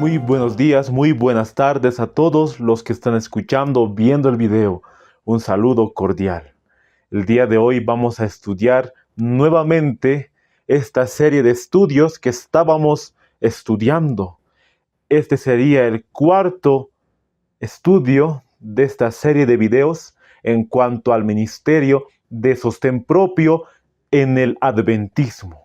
Muy buenos días, muy buenas tardes a todos los que están escuchando o viendo el video. Un saludo cordial. El día de hoy vamos a estudiar nuevamente esta serie de estudios que estábamos estudiando. Este sería el cuarto estudio de esta serie de videos en cuanto al ministerio de sostén propio en el adventismo.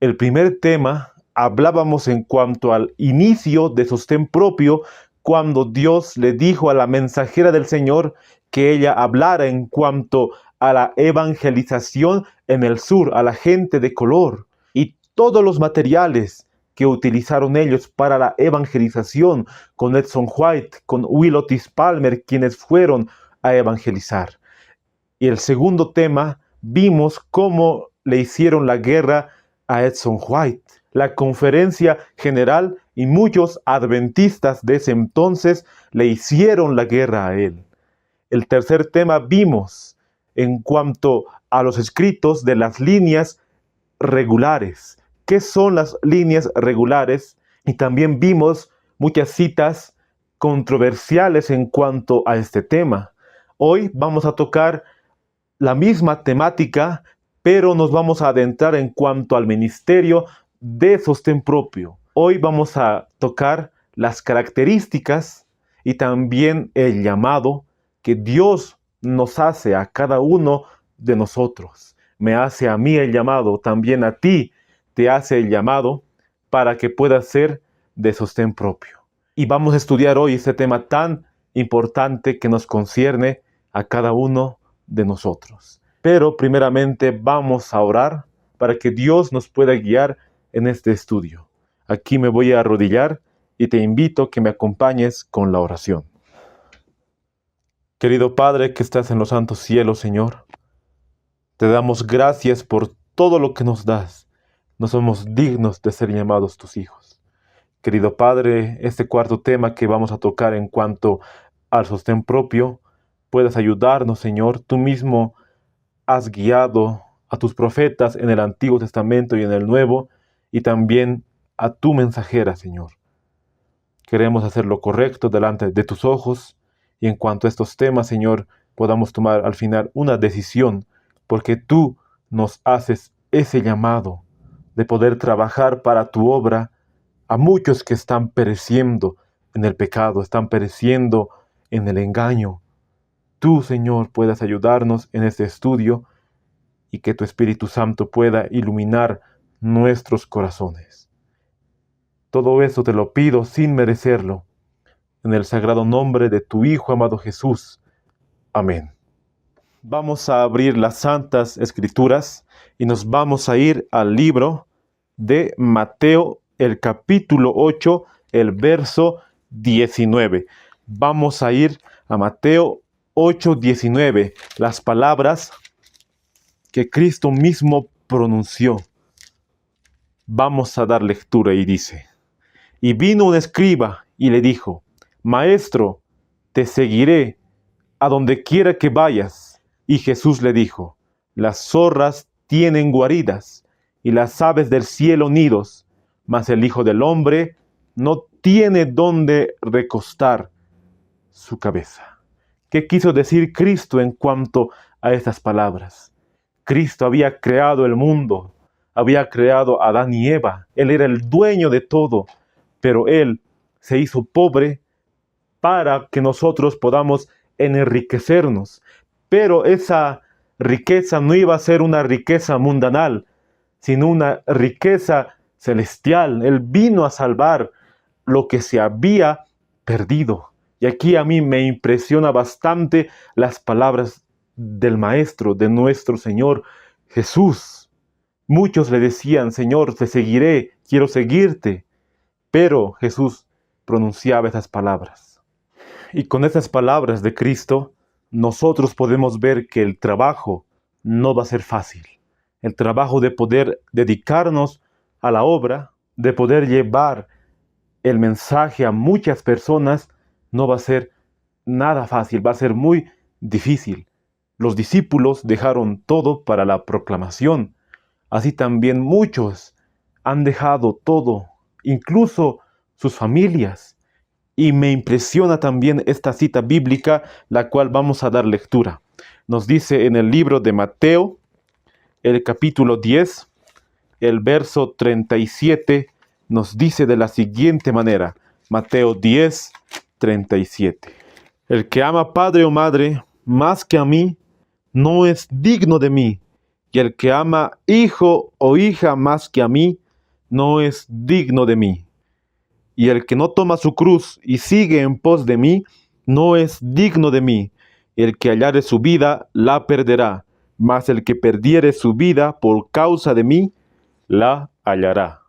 El primer tema hablábamos en cuanto al inicio de sostén propio, cuando Dios le dijo a la mensajera del Señor que ella hablara en cuanto a la evangelización en el sur, a la gente de color, y todos los materiales que utilizaron ellos para la evangelización, con Edson White, con Will Otis Palmer, quienes fueron a evangelizar. Y el segundo tema, vimos cómo le hicieron la guerra a Edson White. La Conferencia General y muchos adventistas de ese entonces le hicieron la guerra a él. El tercer tema vimos en cuanto a los escritos de las líneas regulares. ¿Qué son las líneas regulares? Y también vimos muchas citas controversiales en cuanto a este tema. Hoy vamos a tocar la misma temática, pero nos vamos a adentrar en cuanto al ministerio de sostén propio. Hoy vamos a tocar las características y también el llamado que Dios nos hace a cada uno de nosotros. Me hace a mí el llamado, también a ti te hace el llamado para que puedas ser de sostén propio. Y vamos a estudiar hoy este tema tan importante que nos concierne a cada uno de nosotros. Pero primeramente vamos a orar para que Dios nos pueda guiar en este estudio. Aquí me voy a arrodillar y te invito a que me acompañes con la oración. Querido Padre que estás en los santos cielos, Señor, te damos gracias por todo lo que nos das. No somos dignos de ser llamados tus hijos. Querido Padre, este cuarto tema que vamos a tocar en cuanto al sostén propio, puedas ayudarnos, Señor. Tú mismo has guiado a tus profetas en el Antiguo Testamento y en el Nuevo, y también a tu mensajera, Señor. Queremos hacer lo correcto delante de tus ojos, y en cuanto a estos temas, Señor, podamos tomar al final una decisión, porque tú nos haces ese llamado de poder trabajar para tu obra a muchos que están pereciendo en el pecado, están pereciendo en el engaño. Tú, Señor, puedas ayudarnos en este estudio y que tu Espíritu Santo pueda iluminar nuestros corazones. Todo eso te lo pido sin merecerlo, en el sagrado nombre de tu Hijo amado Jesús. Amén. Vamos a abrir las Santas Escrituras y nos vamos a ir al libro de Mateo, el capítulo 8, el verso 19. Vamos a ir a Mateo 8:19, las palabras que Cristo mismo pronunció. Vamos a dar lectura y dice: Y vino un escriba y le dijo: Maestro, te seguiré a donde quiera que vayas. Y Jesús le dijo: Las zorras tienen guaridas y las aves del cielo nidos, mas el Hijo del Hombre no tiene dónde recostar su cabeza. ¿Qué quiso decir Cristo en cuanto a estas palabras? Cristo había creado el mundo, había creado a Adán y Eva. Él era el dueño de todo, pero Él se hizo pobre para que nosotros podamos enriquecernos. Pero esa riqueza no iba a ser una riqueza mundanal, sino una riqueza celestial. Él vino a salvar lo que se había perdido. Y aquí a mí me impresiona bastante las palabras del Maestro, de nuestro Señor Jesús. Muchos le decían: Señor, te seguiré, quiero seguirte. Pero Jesús pronunciaba esas palabras. Y con esas palabras de Cristo, nosotros podemos ver que el trabajo no va a ser fácil. El trabajo de poder dedicarnos a la obra, de poder llevar el mensaje a muchas personas, no va a ser nada fácil, va a ser muy difícil. Los discípulos dejaron todo para la proclamación. Así también muchos han dejado todo, incluso sus familias. Y me impresiona también esta cita bíblica, la cual vamos a dar lectura. Nos dice en el libro de Mateo, el capítulo 10, el verso 37, nos dice de la siguiente manera. Mateo 10, 37. El que ama padre o madre más que a mí, no es digno de mí. Y el que ama hijo o hija más que a mí, no es digno de mí. Y el que no toma su cruz y sigue en pos de mí, no es digno de mí. El que hallare su vida, la perderá. Mas el que perdiere su vida por causa de mí, la hallará.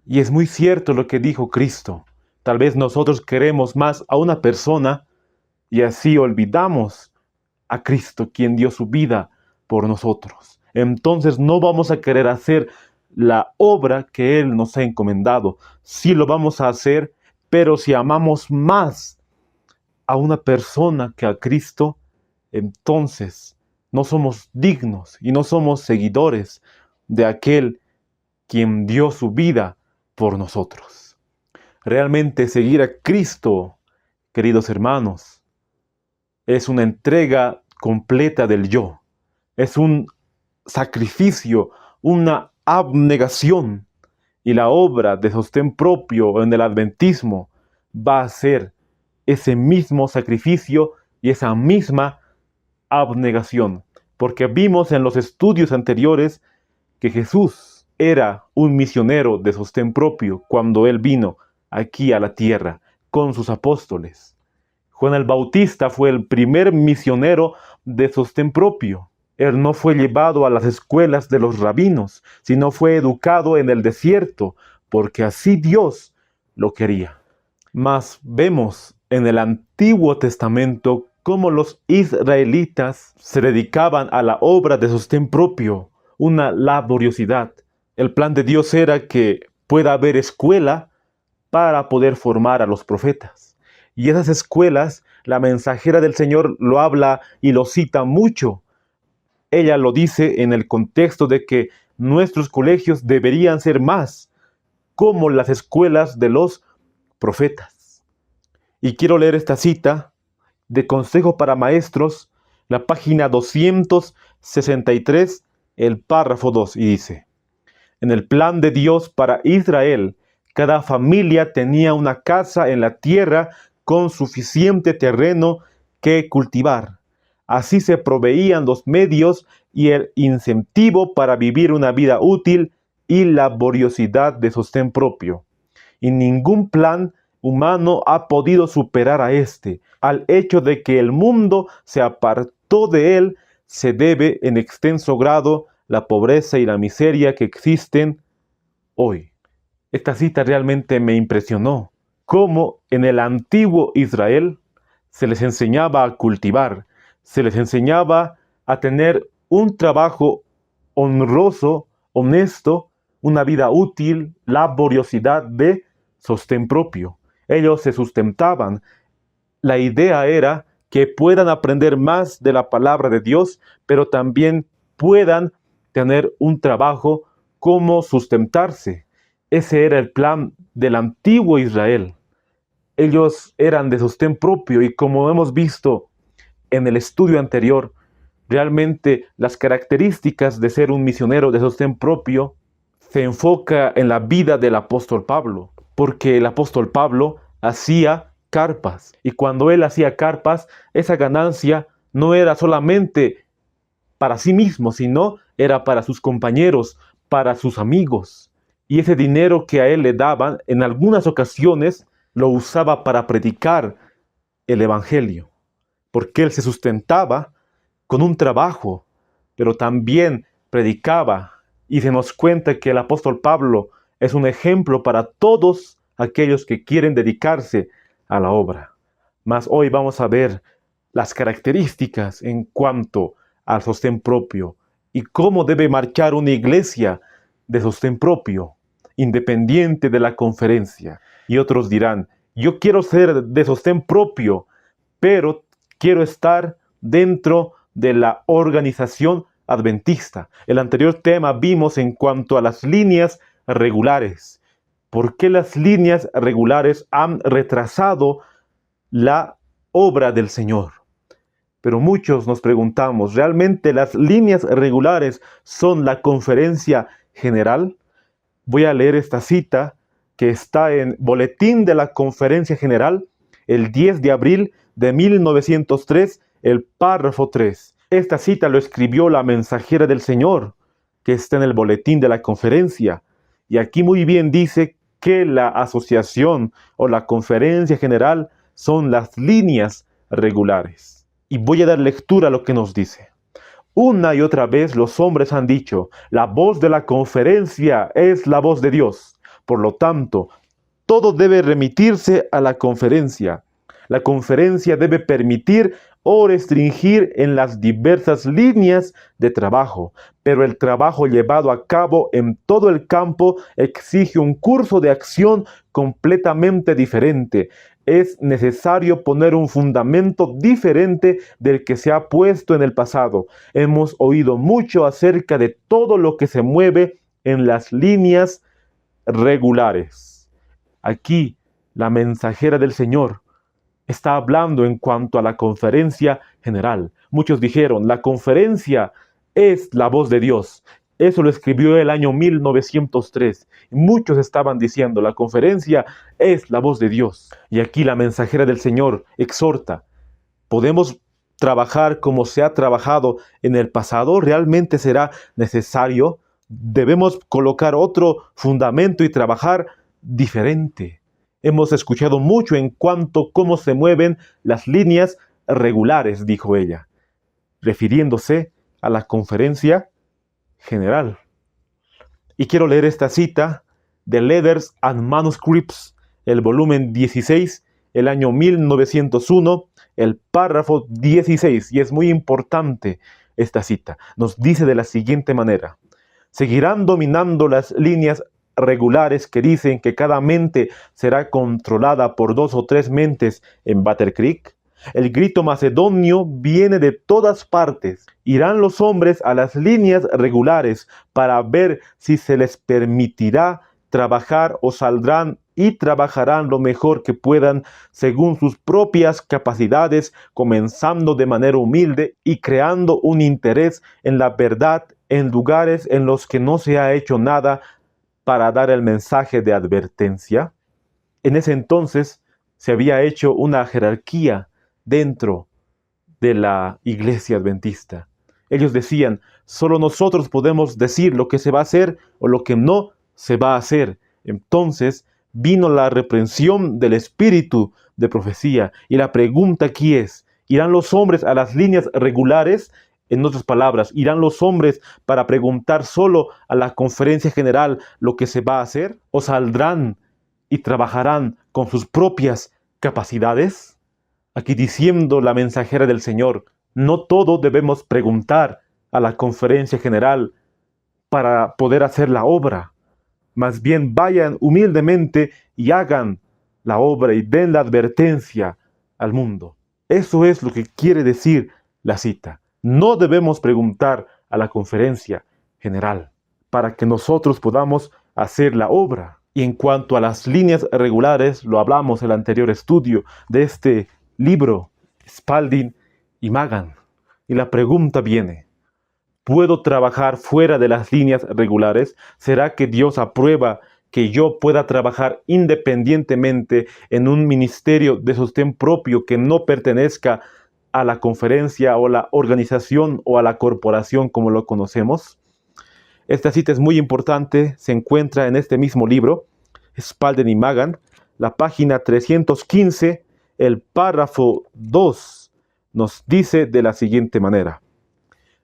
Y es muy cierto lo que dijo Cristo. Tal vez nosotros queremos más a una persona y así olvidamos a Cristo, quien dio su vida por nosotros. Entonces no vamos a querer hacer la obra que Él nos ha encomendado. Sí lo vamos a hacer, pero si amamos más a una persona que a Cristo, entonces no somos dignos y no somos seguidores de aquel quien dio su vida por nosotros. Realmente seguir a Cristo, queridos hermanos, es una entrega completa del yo. Es un sacrificio, una abnegación. Y la obra de sostén propio en el adventismo va a ser ese mismo sacrificio y esa misma abnegación. Porque vimos en los estudios anteriores que Jesús era un misionero de sostén propio cuando Él vino aquí a la tierra con sus apóstoles. Juan el Bautista fue el primer misionero de sostén propio. Él no fue llevado a las escuelas de los rabinos, sino fue educado en el desierto, porque así Dios lo quería. Mas vemos en el Antiguo Testamento cómo los israelitas se dedicaban a la obra de sostén propio, una laboriosidad. El plan de Dios era que pueda haber escuela para poder formar a los profetas. Y esas escuelas, la mensajera del Señor lo habla y lo cita mucho. Ella lo dice en el contexto de que nuestros colegios deberían ser más como las escuelas de los profetas. Y quiero leer esta cita de Consejo para Maestros, la página 263, el párrafo 2, y dice: en el plan de Dios para Israel, cada familia tenía una casa en la tierra con suficiente terreno que cultivar. Así se proveían los medios y el incentivo para vivir una vida útil y laboriosidad de sostén propio. Y ningún plan humano ha podido superar a este. Al hecho de que el mundo se apartó de él, se debe en extenso grado la pobreza y la miseria que existen hoy. Esta cita realmente me impresionó. Cómo en el antiguo Israel se les enseñaba a cultivar, se les enseñaba a tener un trabajo honroso, honesto, una vida útil, laboriosidad de sostén propio. Ellos se sustentaban. La idea era que puedan aprender más de la palabra de Dios, pero también puedan tener un trabajo como sustentarse. Ese era el plan del antiguo Israel. Ellos eran de sostén propio y como hemos visto en el estudio anterior, realmente las características de ser un misionero de sostén propio se enfoca en la vida del apóstol Pablo, porque el apóstol Pablo hacía carpas y cuando él hacía carpas, esa ganancia no era solamente para sí mismo, sino era para sus compañeros, para sus amigos. Y ese dinero que a él le daban, en algunas ocasiones lo usaba para predicar el evangelio, porque él se sustentaba con un trabajo, pero también predicaba. Y se nos cuenta que el apóstol Pablo es un ejemplo para todos aquellos que quieren dedicarse a la obra. Mas hoy vamos a ver las características en cuanto al sostén propio y cómo debe marchar una iglesia de sostén propio, independiente de la conferencia. Y otros dirán: yo quiero ser de sostén propio, pero quiero estar dentro de la organización adventista. El anterior tema vimos en cuanto a las líneas regulares. ¿Por qué las líneas regulares han retrasado la obra del Señor? Pero muchos nos preguntamos, ¿realmente las líneas regulares son la conferencia general? Voy a leer esta cita que está en Boletín de la Conferencia General, el 10 de abril de 1903, el párrafo 3. Esta cita lo escribió la mensajera del Señor, que está en el Boletín de la Conferencia. Y aquí muy bien dice que la asociación o la Conferencia General son las líneas regulares. Y voy a dar lectura a lo que nos dice. Una y otra vez los hombres han dicho, la voz de la conferencia es la voz de Dios. Por lo tanto, todo debe remitirse a la conferencia. La conferencia debe permitir o restringir en las diversas líneas de trabajo, pero el trabajo llevado a cabo en todo el campo exige un curso de acción completamente diferente. Es necesario poner un fundamento diferente del que se ha puesto en el pasado. Hemos oído mucho acerca de todo lo que se mueve en las líneas regulares. Aquí, la mensajera del Señor está hablando en cuanto a la conferencia general. Muchos dijeron, la conferencia es la voz de Dios. Eso lo escribió el año 1903. Muchos estaban diciendo, la conferencia es la voz de Dios. Y aquí la mensajera del Señor exhorta, ¿podemos trabajar como se ha trabajado en el pasado? ¿Realmente será necesario? Debemos colocar otro fundamento y trabajar diferente. Hemos escuchado mucho en cuanto a cómo se mueven las líneas regulares, dijo ella, refiriéndose a la conferencia general. Y quiero leer esta cita de Letters and Manuscripts, el volumen 16, el año 1901, el párrafo 16, y es muy importante esta cita. Nos dice de la siguiente manera: seguirán dominando las líneas regulares que dicen que cada mente será controlada por 2 o 3 mentes en Battle Creek. El grito macedonio viene de todas partes. Irán los hombres a las líneas regulares para ver si se les permitirá trabajar o saldrán y trabajarán lo mejor que puedan según sus propias capacidades, comenzando de manera humilde y creando un interés en la verdad en lugares en los que no se ha hecho nada para dar el mensaje de advertencia. En ese entonces se había hecho una jerarquía dentro de la iglesia adventista. Ellos decían, solo nosotros podemos decir lo que se va a hacer o lo que no se va a hacer. Entonces vino la reprensión del espíritu de profecía. Y la pregunta aquí es, ¿irán los hombres a las líneas regulares? En otras palabras, ¿irán los hombres para preguntar solo a la conferencia general lo que se va a hacer? ¿O saldrán y trabajarán con sus propias capacidades? Aquí diciendo la mensajera del Señor, no todo debemos preguntar a la conferencia general para poder hacer la obra. Más bien vayan humildemente y hagan la obra y den la advertencia al mundo. Eso es lo que quiere decir la cita. No debemos preguntar a la conferencia general para que nosotros podamos hacer la obra. Y en cuanto a las líneas regulares, lo hablamos en el anterior estudio de este libro, Spalding y Magan. Y la pregunta viene, ¿puedo trabajar fuera de las líneas regulares? ¿Será que Dios aprueba que yo pueda trabajar independientemente en un ministerio de sostén propio que no pertenezca a la conferencia o la organización o a la corporación como lo conocemos? Esta cita es muy importante, se encuentra en este mismo libro, Spalding y Magan, la página 315, el párrafo 2, nos dice de la siguiente manera: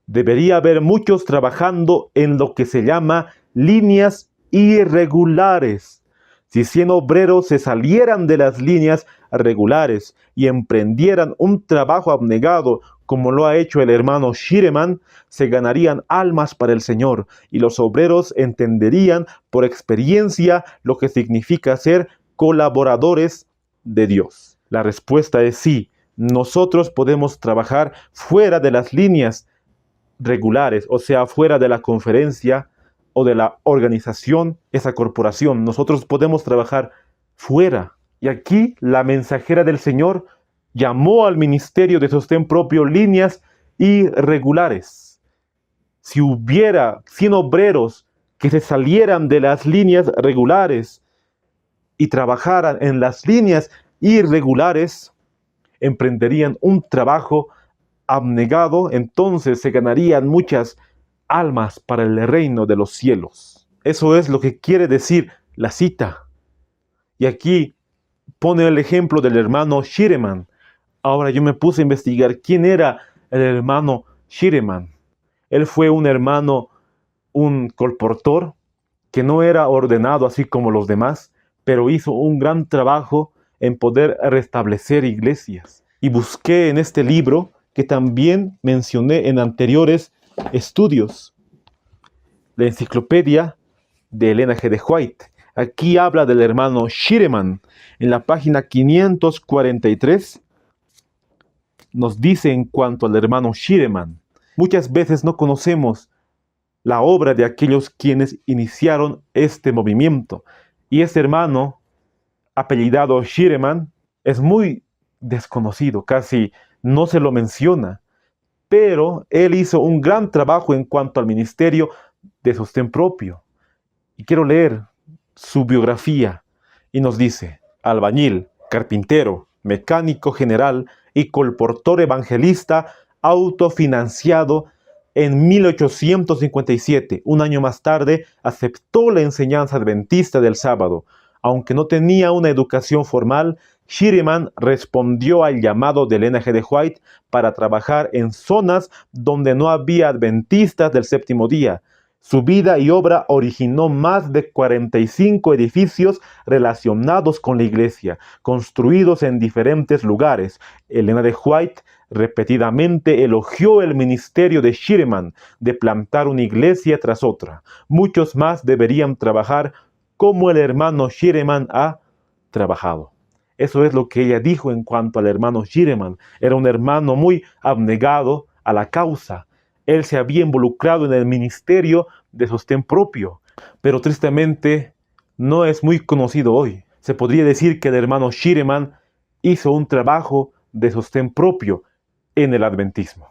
debería haber muchos trabajando en lo que se llama líneas irregulares. Si 100 obreros se salieran de las líneas regulares y emprendieran un trabajo abnegado como lo ha hecho el hermano Shireman, se ganarían almas para el Señor y los obreros entenderían por experiencia lo que significa ser colaboradores de Dios. La respuesta es sí, nosotros podemos trabajar fuera de las líneas regulares, o sea, fuera de la conferencia o de la organización, esa corporación. Nosotros podemos trabajar fuera. Y aquí la mensajera del Señor llamó al ministerio de sostén propio líneas irregulares. Si hubiera 100 obreros que se salieran de las líneas regulares y trabajaran en las líneas irregulares, emprenderían un trabajo abnegado, entonces se ganarían muchas almas para el reino de los cielos. Eso es lo que quiere decir la cita. Y aquí pone el ejemplo del hermano Shireman. Ahora yo me puse a investigar quién era el hermano Shireman. Él fue un hermano, un colportor, que no era ordenado así como los demás, pero hizo un gran trabajo en poder restablecer iglesias. Y busqué en este libro, que también mencioné en anteriores estudios, la enciclopedia de Elena G. de White. Aquí habla del hermano Shireman. En la página 543 nos dice en cuanto al hermano Shireman: muchas veces no conocemos la obra de aquellos quienes iniciaron este movimiento. Y este hermano, apellidado Shireman, es muy desconocido, casi no se lo menciona. Pero él hizo un gran trabajo en cuanto al ministerio de sostén propio. Y quiero leer su biografía. Y nos dice: albañil, carpintero, mecánico general y colportor evangelista autofinanciado. En 1857, un año más tarde, aceptó la enseñanza adventista del sábado. Aunque no tenía una educación formal, Shireman respondió al llamado de Elena G. de White para trabajar en zonas donde no había adventistas del séptimo día. Su vida y obra originó más de 45 edificios relacionados con la iglesia, construidos en diferentes lugares. Elena de White repetidamente elogió el ministerio de Shireman de plantar una iglesia tras otra. Muchos más deberían trabajar como el hermano Shireman ha trabajado. Eso es lo que ella dijo en cuanto al hermano Shireman. Era un hermano muy abnegado a la causa. Él se había involucrado en el ministerio de sostén propio, pero tristemente no es muy conocido hoy. Se podría decir que el hermano Shireman hizo un trabajo de sostén propio en el adventismo.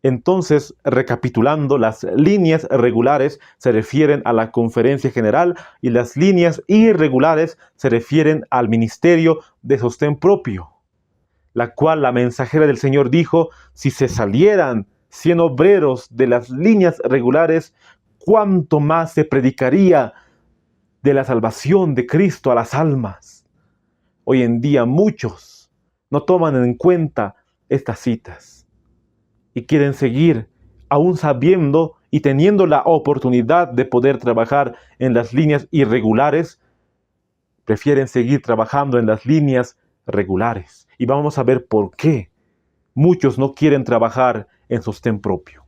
Entonces, recapitulando, las líneas regulares se refieren a la conferencia general y las líneas irregulares se refieren al ministerio de sostén propio, la cual la mensajera del Señor dijo: si se salieran 100 obreros de las líneas regulares, ¿cuánto más se predicaría de la salvación de Cristo a las almas? Hoy en día muchos no toman en cuenta estas citas y quieren seguir, aún sabiendo y teniendo la oportunidad de poder trabajar en las líneas irregulares, prefieren seguir trabajando en las líneas regulares. Y vamos a ver por qué muchos no quieren trabajar en sostén propio.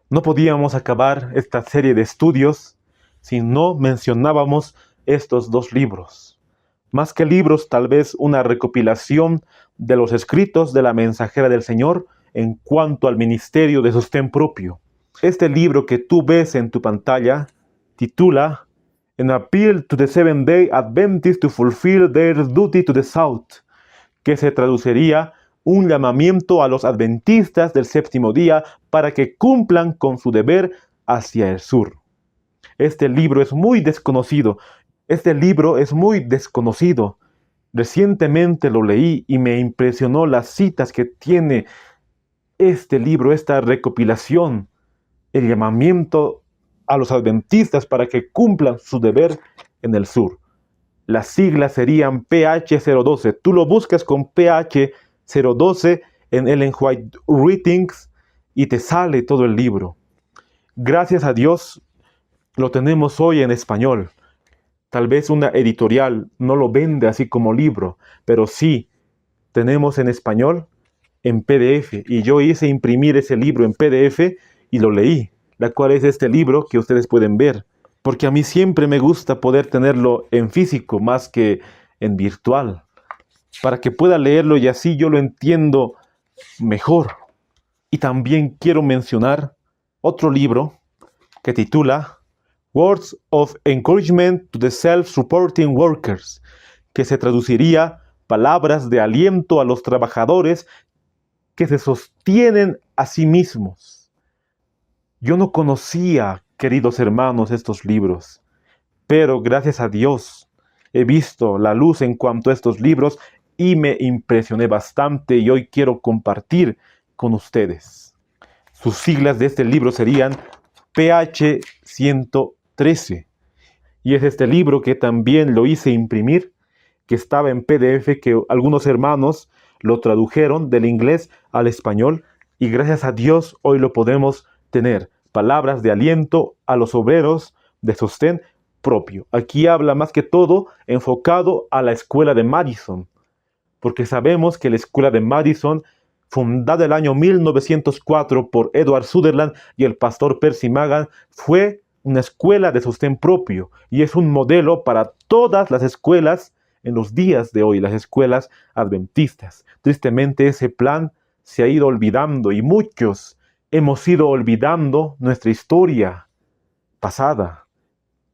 No podíamos acabar esta serie de estudios si no mencionábamos estos dos libros. Más que libros, tal vez una recopilación de los escritos de la mensajera del Señor en cuanto al ministerio de sostén propio. Este libro que tú ves en tu pantalla titula An Appeal to the Seventh-day Adventists to Fulfill Their Duty to the South, que se traduciría un llamamiento a los adventistas del séptimo día para que cumplan con su deber hacia el sur. Este libro es muy desconocido. Recientemente lo leí y me impresionó las citas que tiene este libro, esta recopilación, el llamamiento a los adventistas para que cumplan su deber en el sur. Las siglas serían PH012. Tú lo buscas con PH012 en Ellen White Readings y te sale todo el libro. Gracias a Dios lo tenemos hoy en español. Tal vez una editorial no lo vende así como libro, pero sí tenemos en español, en PDF. Y yo hice imprimir ese libro en PDF y lo leí, la cual es este libro que ustedes pueden ver. Porque a mí siempre me gusta poder tenerlo en físico más que en virtual, para que pueda leerlo y así yo lo entiendo mejor. Y también quiero mencionar otro libro que titula Words of Encouragement to the Self-Supporting Workers, que se traduciría palabras de aliento a los trabajadores que se sostienen a sí mismos. Yo no conocía, queridos hermanos, estos libros, pero gracias a Dios he visto la luz en cuanto a estos libros y me impresioné bastante y hoy quiero compartir con ustedes. Sus siglas de este libro serían PH 113. Y es este libro que también lo hice imprimir, que estaba en PDF, que algunos hermanos lo tradujeron del inglés al español y gracias a Dios hoy lo podemos tener. Palabras de aliento a los obreros de sostén propio. Aquí habla más que todo enfocado a la escuela de Madison, porque sabemos que la escuela de Madison, fundada el año 1904 por Edward Sutherland y el pastor Percy Magan, fue una escuela de sostén propio y es un modelo para todas las escuelas en los días de hoy, las escuelas adventistas. Tristemente ese plan se ha ido olvidando y muchos hemos ido olvidando nuestra historia pasada.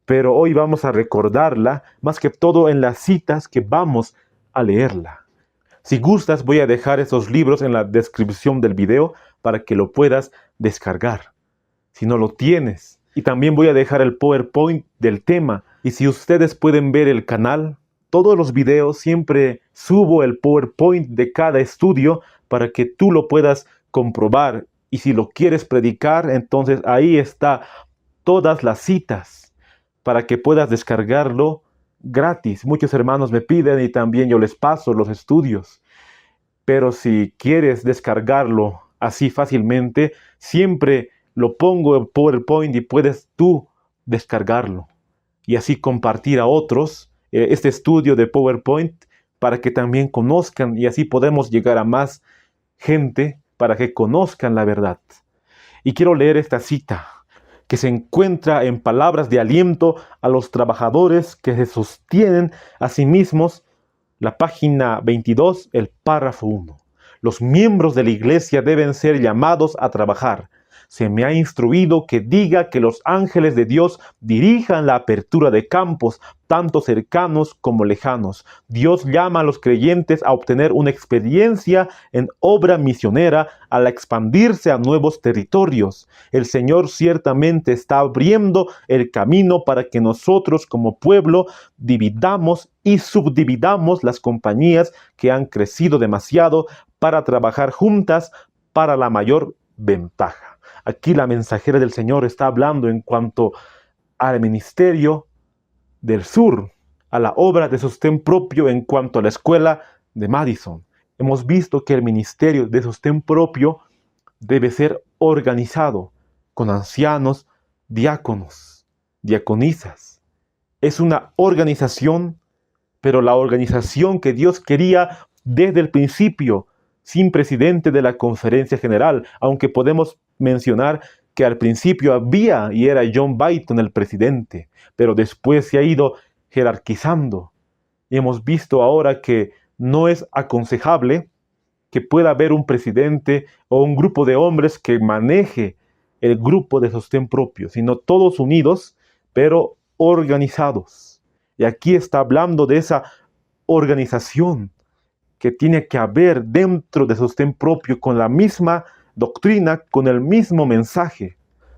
Pero hoy vamos a recordarla, más que todo en las citas que vamos a leerla. Si gustas, voy a dejar esos libros en la descripción del video para que lo puedas descargar, si no lo tienes. Y también voy a dejar el PowerPoint del tema. Y si ustedes pueden ver el canal, todos los videos siempre subo el PowerPoint de cada estudio para que tú lo puedas comprobar. Y si lo quieres predicar, entonces ahí está todas las citas para que puedas descargarlo gratis. Muchos hermanos me piden y también yo les paso los estudios. Pero si quieres descargarlo así fácilmente, siempre lo pongo en PowerPoint y puedes tú descargarlo. Y así compartir a otros este estudio de PowerPoint para que también conozcan y así podemos llegar a más gente para que conozcan la verdad. Y quiero leer esta cita que se encuentra en palabras de aliento a los trabajadores que se sostienen a sí mismos, la página 22, el párrafo 1. Los miembros de la iglesia deben ser llamados a trabajar. Se me ha instruido que diga que los ángeles de Dios dirijan la apertura de campos, tanto cercanos como lejanos. Dios llama a los creyentes a obtener una experiencia en obra misionera, al expandirse a nuevos territorios. El Señor ciertamente está abriendo el camino para que nosotros como pueblo dividamos y subdividamos las compañías que han crecido demasiado para trabajar juntas para la mayor ventaja. Aquí la mensajera del Señor está hablando en cuanto al ministerio del sur, a la obra de sostén propio en cuanto a la escuela de Madison. Hemos visto que el ministerio de sostén propio debe ser organizado con ancianos, diáconos, diaconisas. Es una organización, pero la organización que Dios quería desde el principio, sin presidente de la conferencia general, aunque podemos mencionar que al principio había y era John Byton el presidente, pero después se ha ido jerarquizando. Y hemos visto ahora que no es aconsejable que pueda haber un presidente o un grupo de hombres que maneje el grupo de sostén propio, sino todos unidos, pero organizados. Y aquí está hablando de esa organización que tiene que haber dentro de sostén propio con la misma doctrina, con el mismo mensaje.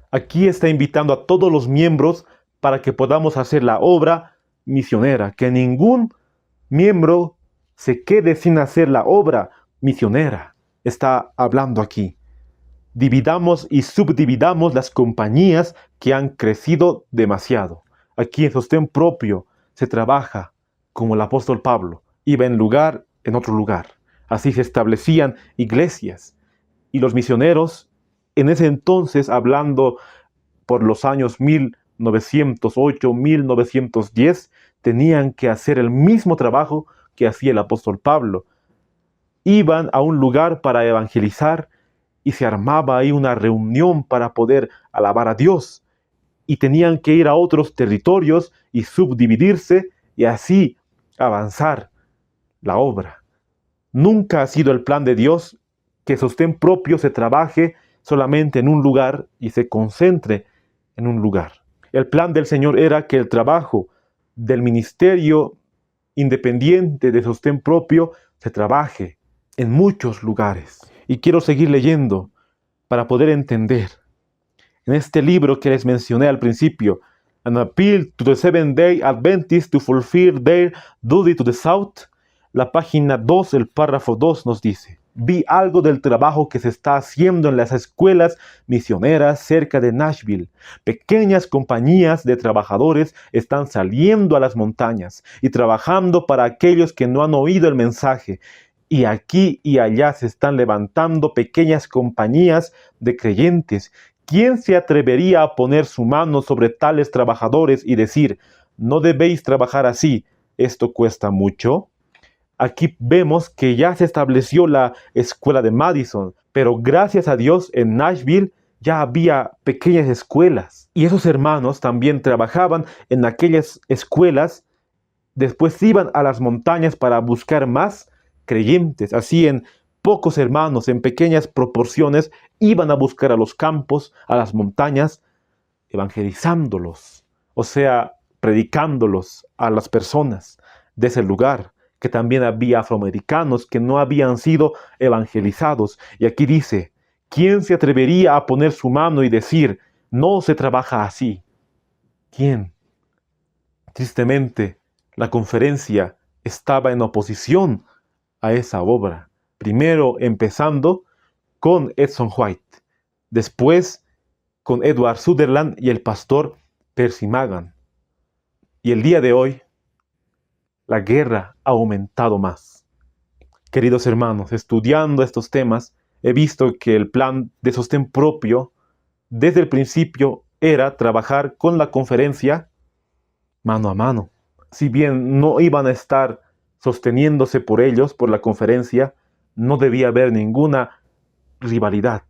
Aquí está invitando a todos los miembros para que podamos hacer la obra misionera, que ningún miembro se quede sin hacer la obra misionera. Está hablando aquí. Dividamos y subdividamos las compañías que han crecido demasiado. Aquí en sostén propio se trabaja como el apóstol Pablo. Iba en otro lugar. Así se establecían iglesias. Y los misioneros, en ese entonces, hablando por los años 1908, 1910, tenían que hacer el mismo trabajo que hacía el apóstol Pablo. Iban a un lugar para evangelizar y se armaba ahí una reunión para poder alabar a Dios. Y tenían que ir a otros territorios y subdividirse y así avanzar la obra. Nunca ha sido el plan de Dios que sostén propio se trabaje solamente en un lugar y se concentre en un lugar. El plan del Señor era que el trabajo del ministerio independiente de sostén propio se trabaje en muchos lugares. Y quiero seguir leyendo para poder entender. En este libro que les mencioné al principio, An Appeal to the Seventh-day Adventists to Fulfill Their Duty to the South, la página 2, el párrafo 2 nos dice: vi algo del trabajo que se está haciendo en las escuelas misioneras cerca de Nashville. Pequeñas compañías de trabajadores están saliendo a las montañas y trabajando para aquellos que no han oído el mensaje. Y aquí y allá se están levantando pequeñas compañías de creyentes. ¿Quién se atrevería a poner su mano sobre tales trabajadores y decir: no debéis trabajar así, esto cuesta mucho? Aquí vemos que ya se estableció la escuela de Madison, pero gracias a Dios en Nashville ya había pequeñas escuelas. Y esos hermanos también trabajaban en aquellas escuelas, después iban a las montañas para buscar más creyentes. Así en pocos hermanos, en pequeñas proporciones, iban a buscar a los campos, a las montañas, evangelizándolos, o sea, predicándolos a las personas de ese lugar, que también había afroamericanos que no habían sido evangelizados. Y aquí dice: ¿quién se atrevería a poner su mano y decir: no se trabaja así? ¿Quién? Tristemente, la conferencia estaba en oposición a esa obra. Primero empezando con Edson White, después con Edward Sutherland y el pastor Percy Magan. Y el día de hoy, la guerra ha aumentado más. Queridos hermanos, estudiando estos temas, he visto que el plan de sostén propio, desde el principio, era trabajar con la conferencia mano a mano. Si bien no iban a estar sosteniéndose por ellos, por la conferencia, no debía haber ninguna rivalidad.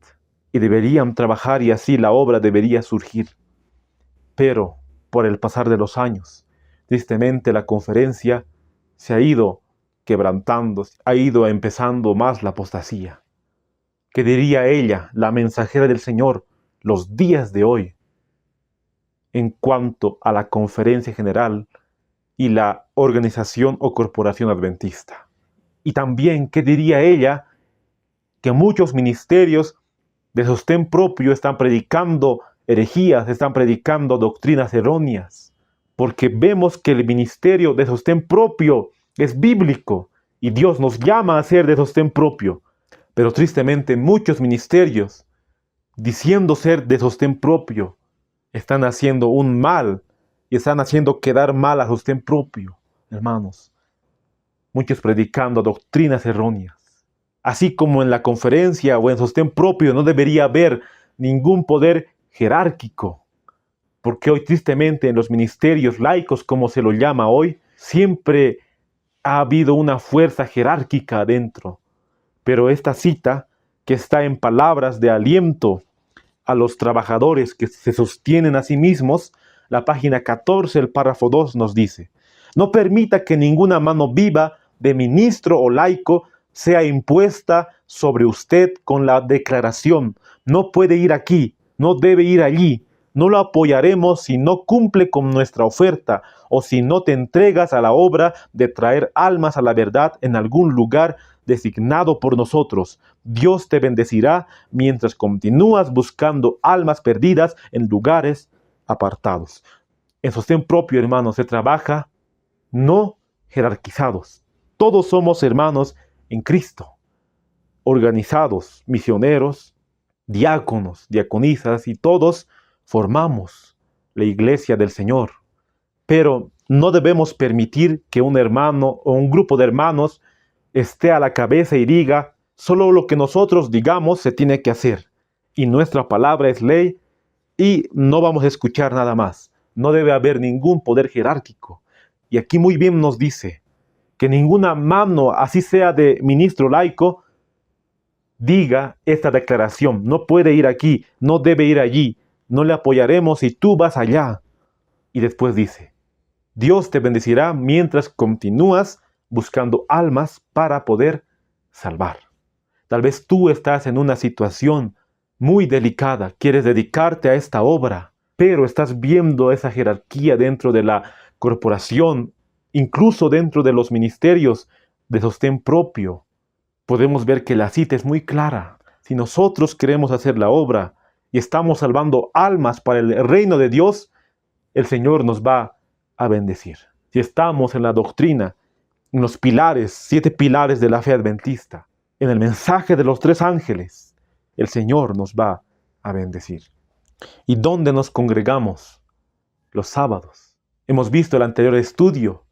Y deberían trabajar y así la obra debería surgir. Pero, por el pasar de los años, tristemente la conferencia se ha ido quebrantando, ha ido empezando más la apostasía. ¿Qué diría ella, la mensajera del Señor, los días de hoy, en cuanto a la conferencia general y la organización o corporación adventista? Y también, ¿qué diría ella, que muchos ministerios de sostén propio están predicando herejías, están predicando doctrinas erróneas? Porque vemos que el ministerio de sostén propio es bíblico y Dios nos llama a ser de sostén propio. Pero tristemente muchos ministerios, diciendo ser de sostén propio, están haciendo un mal y están haciendo quedar mal a sostén propio, hermanos. Muchos predicando doctrinas erróneas. Así como en la conferencia o en sostén propio no debería haber ningún poder jerárquico, porque hoy tristemente en los ministerios laicos, como se lo llama hoy, siempre ha habido una fuerza jerárquica adentro. Pero esta cita, que está en palabras de aliento a los trabajadores que se sostienen a sí mismos, la página 14, el párrafo 2 nos dice: no permita que ninguna mano viva de ministro o laico sea impuesta sobre usted con la declaración: no puede ir aquí, no debe ir allí, no lo apoyaremos si no cumple con nuestra oferta o si no te entregas a la obra de traer almas a la verdad en algún lugar designado por nosotros. Dios te bendecirá mientras continúas buscando almas perdidas en lugares apartados. En sostén propio, hermanos, se trabaja no jerarquizados. Todos somos hermanos en Cristo, organizados, misioneros, diáconos, diaconisas, y todos formamos la iglesia del Señor. Pero no debemos permitir que un hermano o un grupo de hermanos esté a la cabeza y diga: solo lo que nosotros digamos se tiene que hacer, y nuestra palabra es ley, y no vamos a escuchar nada más. No debe haber ningún poder jerárquico. Y aquí muy bien nos dice que ninguna mano, así sea de ministro laico, diga esta declaración: no puede ir aquí, no debe ir allí, no le apoyaremos si tú vas allá. Y después dice: Dios te bendecirá mientras continúas buscando almas para poder salvar. Tal vez tú estás en una situación muy delicada, quieres dedicarte a esta obra, pero estás viendo esa jerarquía dentro de la corporación, incluso dentro de los ministerios de sostén propio. Podemos ver que la cita es muy clara. Si nosotros queremos hacer la obra y estamos salvando almas para el reino de Dios, el Señor nos va a bendecir. Si estamos en la doctrina, en los pilares, 7 pilares de la fe adventista, en el mensaje de los 3 ángeles, el Señor nos va a bendecir. ¿Y dónde nos congregamos? Los sábados. Hemos visto el anterior estudio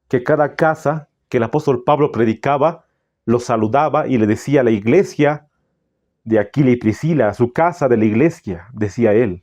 que cada casa que el apóstol Pablo predicaba, lo saludaba y le decía a la iglesia de Aquila y Priscila, a su casa de la iglesia, decía él.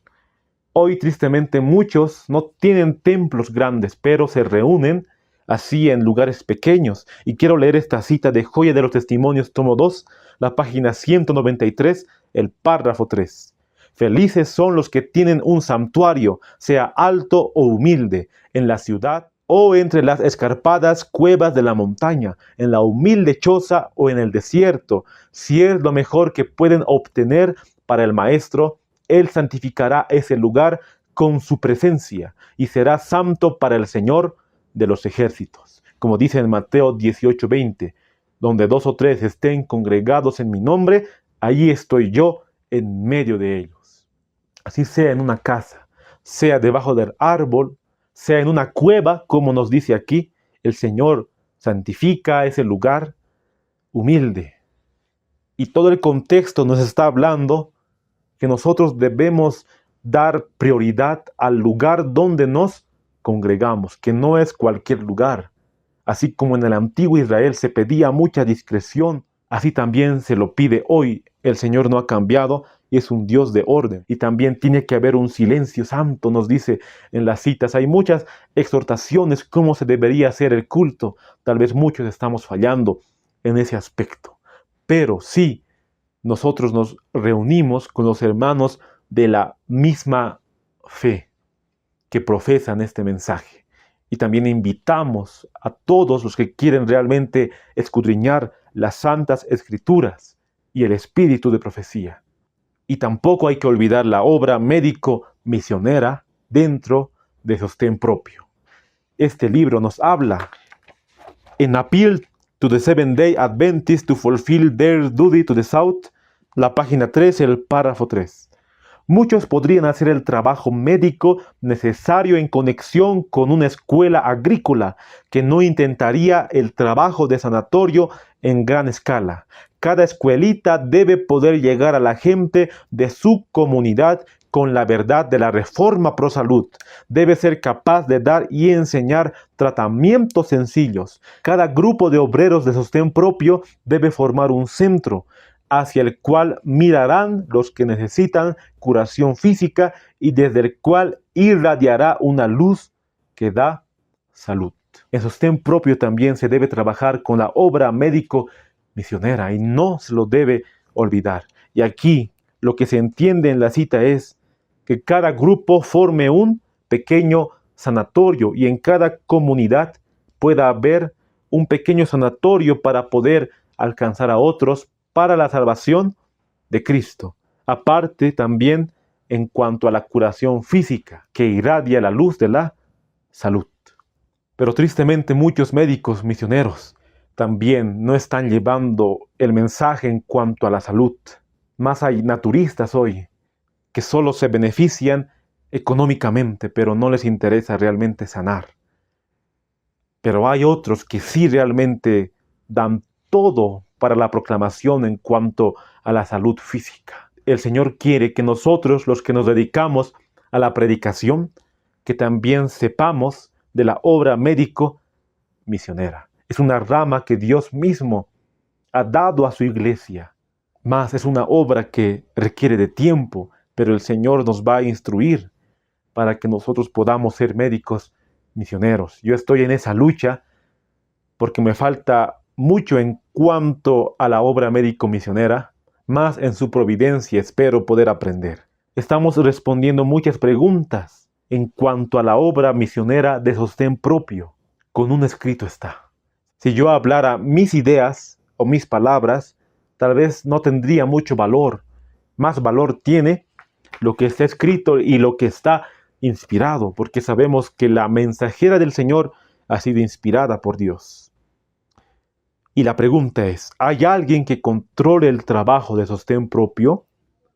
Hoy tristemente muchos no tienen templos grandes, pero se reúnen así en lugares pequeños. Y quiero leer esta cita de Joya de los Testimonios, tomo 2, la página 193, el párrafo 3. Felices son los que tienen un santuario, sea alto o humilde, en la ciudad o entre las escarpadas cuevas de la montaña, en la humilde choza o en el desierto. Si es lo mejor que pueden obtener para el Maestro, Él santificará ese lugar con su presencia y será santo para el Señor de los ejércitos. Como dice en Mateo 18:20, donde 2 o 3 estén congregados en mi nombre, allí estoy yo en medio de ellos. Así sea en una casa, sea debajo del árbol, sea en una cueva, como nos dice aquí, el Señor santifica ese lugar humilde. Y todo el contexto nos está hablando que nosotros debemos dar prioridad al lugar donde nos congregamos, que no es cualquier lugar. Así como en el antiguo Israel se pedía mucha discreción, así también se lo pide hoy. El Señor no ha cambiado y es un Dios de orden. Y también tiene que haber un silencio santo, nos dice en las citas. Hay muchas exhortaciones cómo se debería hacer el culto. Tal vez muchos estamos fallando en ese aspecto. Pero sí, nosotros nos reunimos con los hermanos de la misma fe que profesan este mensaje. Y también invitamos a todos los que quieren realmente escudriñar las santas escrituras y el espíritu de profecía. Y tampoco hay que olvidar la obra médico-misionera dentro de sostén propio. Este libro nos habla en Appeal to the Seventh-day Adventists to fulfill their duty to the South, la página 3, el párrafo 3. Muchos podrían hacer el trabajo médico necesario en conexión con una escuela agrícola que no intentaría el trabajo de sanatorio en gran escala. Cada escuelita debe poder llegar a la gente de su comunidad con la verdad de la reforma pro salud. Debe ser capaz de dar y enseñar tratamientos sencillos. Cada grupo de obreros de sostén propio debe formar un centro hacia el cual mirarán los que necesitan curación física y desde el cual irradiará una luz que da salud. En sostén propio también se debe trabajar con la obra médico-misionera y no se lo debe olvidar. Y aquí lo que se entiende en la cita es que cada grupo forme un pequeño sanatorio y en cada comunidad pueda haber un pequeño sanatorio para poder alcanzar a otros para la salvación de Cristo. Aparte también en cuanto a la curación física que irradia la luz de la salud. Pero tristemente muchos médicos misioneros también no están llevando el mensaje en cuanto a la salud. Más hay naturistas hoy que solo se benefician económicamente, pero no les interesa realmente sanar. Pero hay otros que sí realmente dan todo para la proclamación en cuanto a la salud física. El Señor quiere que nosotros, los que nos dedicamos a la predicación, que también sepamos de la obra médico-misionera. Es una rama que Dios mismo ha dado a su iglesia. Más es una obra que requiere de tiempo, pero el Señor nos va a instruir para que nosotros podamos ser médicos misioneros. Yo estoy en esa lucha porque me falta mucho en cuanto a la obra médico-misionera, más en su providencia espero poder aprender. Estamos respondiendo muchas preguntas en cuanto a la obra misionera de sostén propio. Con un escrito está. Si yo hablara mis ideas o mis palabras, tal vez no tendría mucho valor. Más valor tiene lo que está escrito y lo que está inspirado, porque sabemos que la mensajera del Señor ha sido inspirada por Dios. Y la pregunta es, ¿hay alguien que controle el trabajo de sostén propio?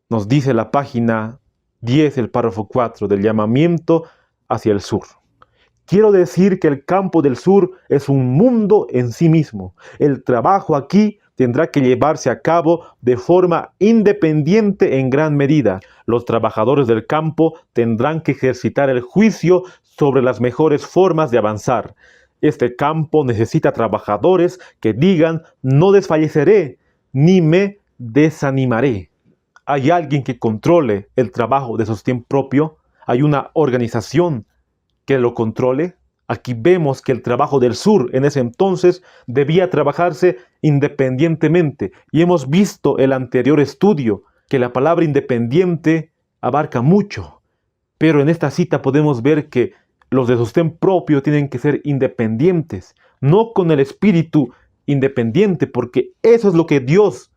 Nos dice la página 10, el párrafo 4, del llamamiento hacia el sur. Quiero decir que el campo del sur es un mundo en sí mismo. El trabajo aquí tendrá que llevarse a cabo de forma independiente en gran medida. Los trabajadores del campo tendrán que ejercitar el juicio sobre las mejores formas de avanzar. Este campo necesita trabajadores que digan: no desfalleceré, ni me desanimaré. ¿Hay alguien que controle el trabajo de sostén propio? ¿Hay una organización que lo controle? Aquí vemos que el trabajo del sur en ese entonces debía trabajarse independientemente. Y hemos visto el anterior estudio que la palabra independiente abarca mucho. Pero en esta cita podemos ver que los de sostén propio tienen que ser independientes, no con el espíritu independiente, porque eso es lo que Dios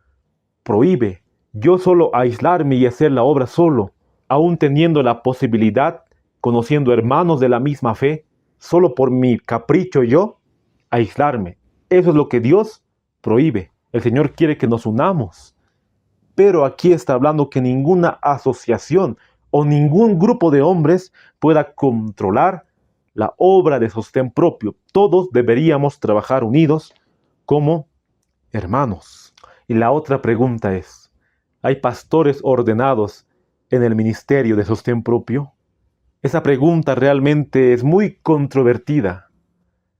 prohíbe. Yo solo aislarme y hacer la obra solo, aún teniendo la posibilidad, conociendo hermanos de la misma fe, solo por mi capricho yo, aislarme. Eso es lo que Dios prohíbe. El Señor quiere que nos unamos. Pero aquí está hablando que ninguna asociación o ningún grupo de hombres pueda controlar la obra de sostén propio. Todos deberíamos trabajar unidos como hermanos. Y la otra pregunta es, ¿hay pastores ordenados en el ministerio de sostén propio? Esa pregunta realmente es muy controvertida,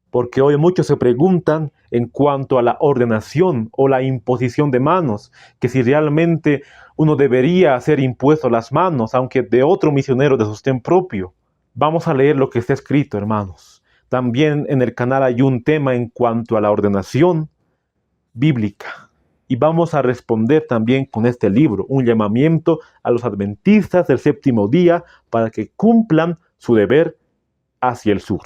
porque hoy muchos se preguntan en cuanto a la ordenación o la imposición de manos, que si realmente uno debería hacer impuesto las manos, aunque de otro misionero de sostén propio. Vamos a leer lo que está escrito, hermanos. También en el canal hay un tema en cuanto a la ordenación bíblica. Y vamos a responder también con este libro, un llamamiento a los adventistas del séptimo día para que cumplan su deber hacia el sur.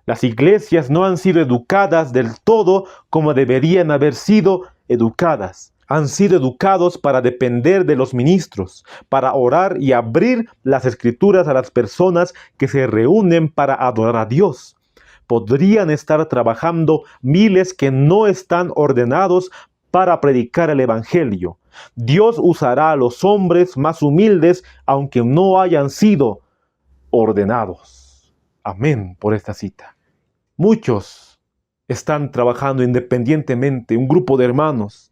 Las iglesias no han sido educadas del todo como deberían haber sido educadas. Han sido educados para depender de los ministros, para orar y abrir las escrituras a las personas que se reúnen para adorar a Dios. Podrían estar trabajando miles que no están ordenados para predicar el evangelio. Dios usará a los hombres más humildes, aunque no hayan sido ordenados. Amén por esta cita. Muchos están trabajando independientemente, un grupo de hermanos,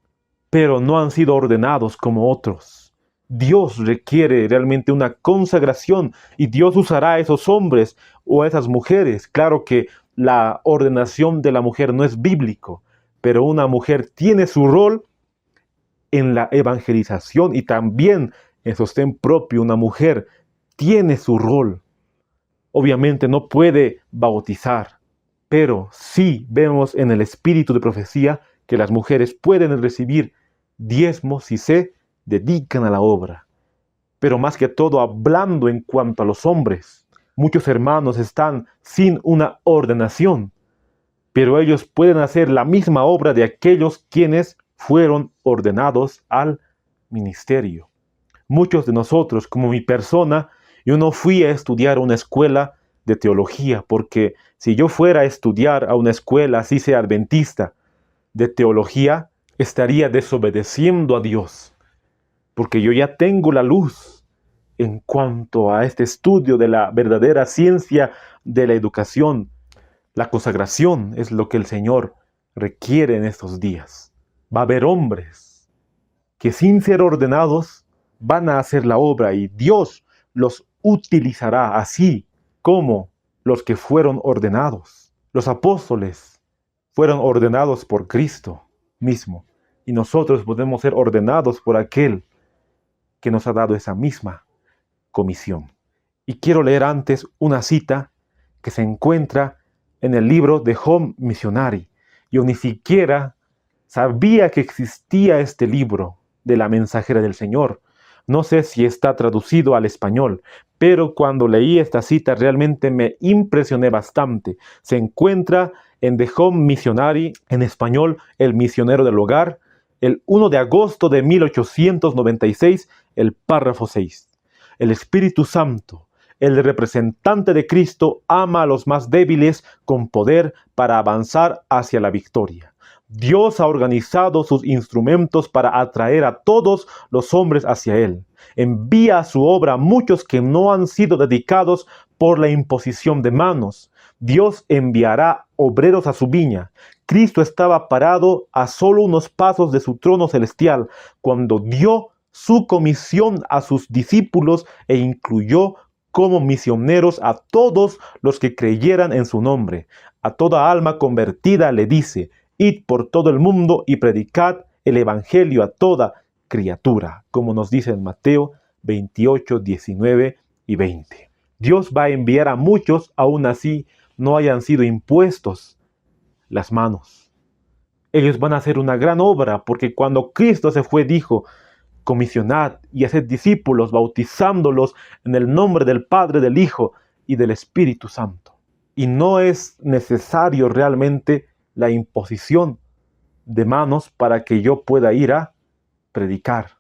pero no han sido ordenados como otros. Dios requiere realmente una consagración y Dios usará a esos hombres o a esas mujeres. Claro que la ordenación de la mujer no es bíblico, pero una mujer tiene su rol en la evangelización y también en sostén propio. Una mujer tiene su rol. Obviamente no puede bautizar, pero sí vemos en el espíritu de profecía que las mujeres pueden recibir diezmos si se dedican a la obra. Pero más que todo, hablando en cuanto a los hombres, muchos hermanos están sin una ordenación, pero ellos pueden hacer la misma obra de aquellos quienes fueron ordenados al ministerio. Muchos de nosotros, como mi persona, yo no fui a estudiar a una escuela de teología, porque si yo fuera a estudiar a una escuela, así sea adventista, de teología, estaría desobedeciendo a Dios, porque yo ya tengo la luz en cuanto a este estudio de la verdadera ciencia de la educación. La consagración es lo que el Señor requiere en estos días. Va a haber hombres que sin ser ordenados van a hacer la obra y Dios los utilizará así como los que fueron ordenados. Los apóstoles fueron ordenados por Cristo mismo y nosotros podemos ser ordenados por aquel que nos ha dado esa misma comisión. Y quiero leer antes una cita que se encuentra en el libro de Home Missionary. Yo ni siquiera sabía que existía este libro de la mensajera del Señor. No sé si está traducido al español, pero cuando leí esta cita realmente me impresioné bastante. Se encuentra en The Home Missionary, en español, El misionero del hogar, el 1 de agosto de 1896, el párrafo 6. El Espíritu Santo el representante de Cristo ama a los más débiles con poder para avanzar hacia la victoria. Dios ha organizado sus instrumentos para atraer a todos los hombres hacia Él. Envía a su obra a muchos que no han sido dedicados por la imposición de manos. Dios enviará obreros a su viña. Cristo estaba parado a solo unos pasos de su trono celestial cuando dio su comisión a sus discípulos e incluyó como misioneros a todos los que creyeran en su nombre. A toda alma convertida le dice: id por todo el mundo y predicad el evangelio a toda criatura, como nos dice en Mateo 28, 19 y 20. Dios va a enviar a muchos, aún así no hayan sido impuestos las manos. Ellos van a hacer una gran obra, porque cuando Cristo se fue dijo: comisionad y haced discípulos, bautizándolos en el nombre del Padre, del Hijo y del Espíritu Santo. Y no es necesario realmente la imposición de manos para que yo pueda ir a predicar.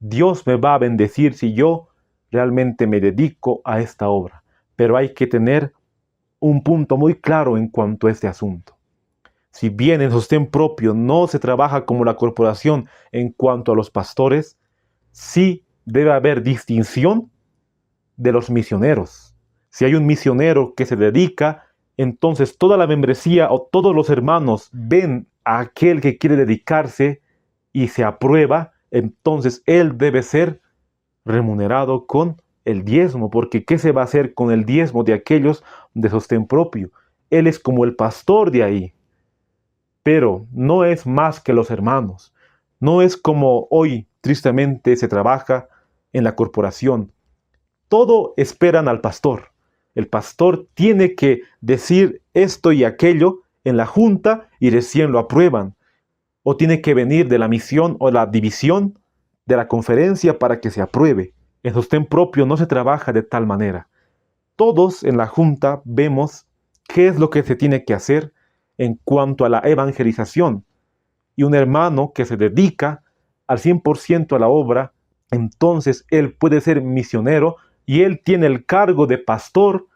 Dios me va a bendecir si yo realmente me dedico a esta obra. Pero hay que tener un punto muy claro en cuanto a este asunto. Si bien en sostén propio no se trabaja como la corporación en cuanto a los pastores, sí debe haber distinción de los misioneros. Si hay un misionero que se dedica, entonces toda la membresía o todos los hermanos ven a aquel que quiere dedicarse y se aprueba, entonces él debe ser remunerado con el diezmo, porque ¿qué se va a hacer con el diezmo de aquellos de sostén propio? Él es como el pastor de ahí, pero no es más que los hermanos. No es como hoy tristemente se trabaja en la corporación. Todo esperan al pastor. El pastor tiene que decir esto y aquello en la junta y recién lo aprueban. O tiene que venir de la misión o la división de la conferencia para que se apruebe. En sostén propio no se trabaja de tal manera. Todos en la junta vemos qué es lo que se tiene que hacer en cuanto a la evangelización. Y un hermano que se dedica al 100% a la obra, entonces él puede ser misionero y él tiene el cargo de pastor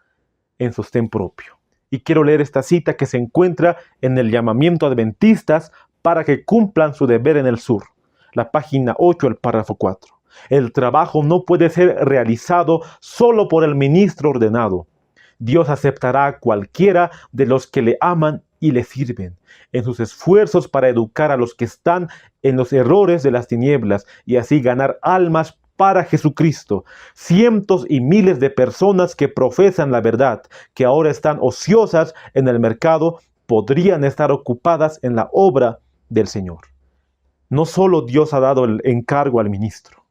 en sostén propio. Y quiero leer esta cita que se encuentra en el llamamiento a adventistas para que cumplan su deber en el sur. La página 8, el párrafo 4. El trabajo no puede ser realizado solo por el ministro ordenado. Dios aceptará a cualquiera de los que le aman y le sirven en sus esfuerzos para educar a los que están en los errores de las tinieblas y así ganar almas para Jesucristo. Cientos y miles de personas que profesan la verdad, que ahora están ociosas en el mercado, podrían estar ocupadas en la obra del Señor. No solo Dios ha dado el encargo al ministro,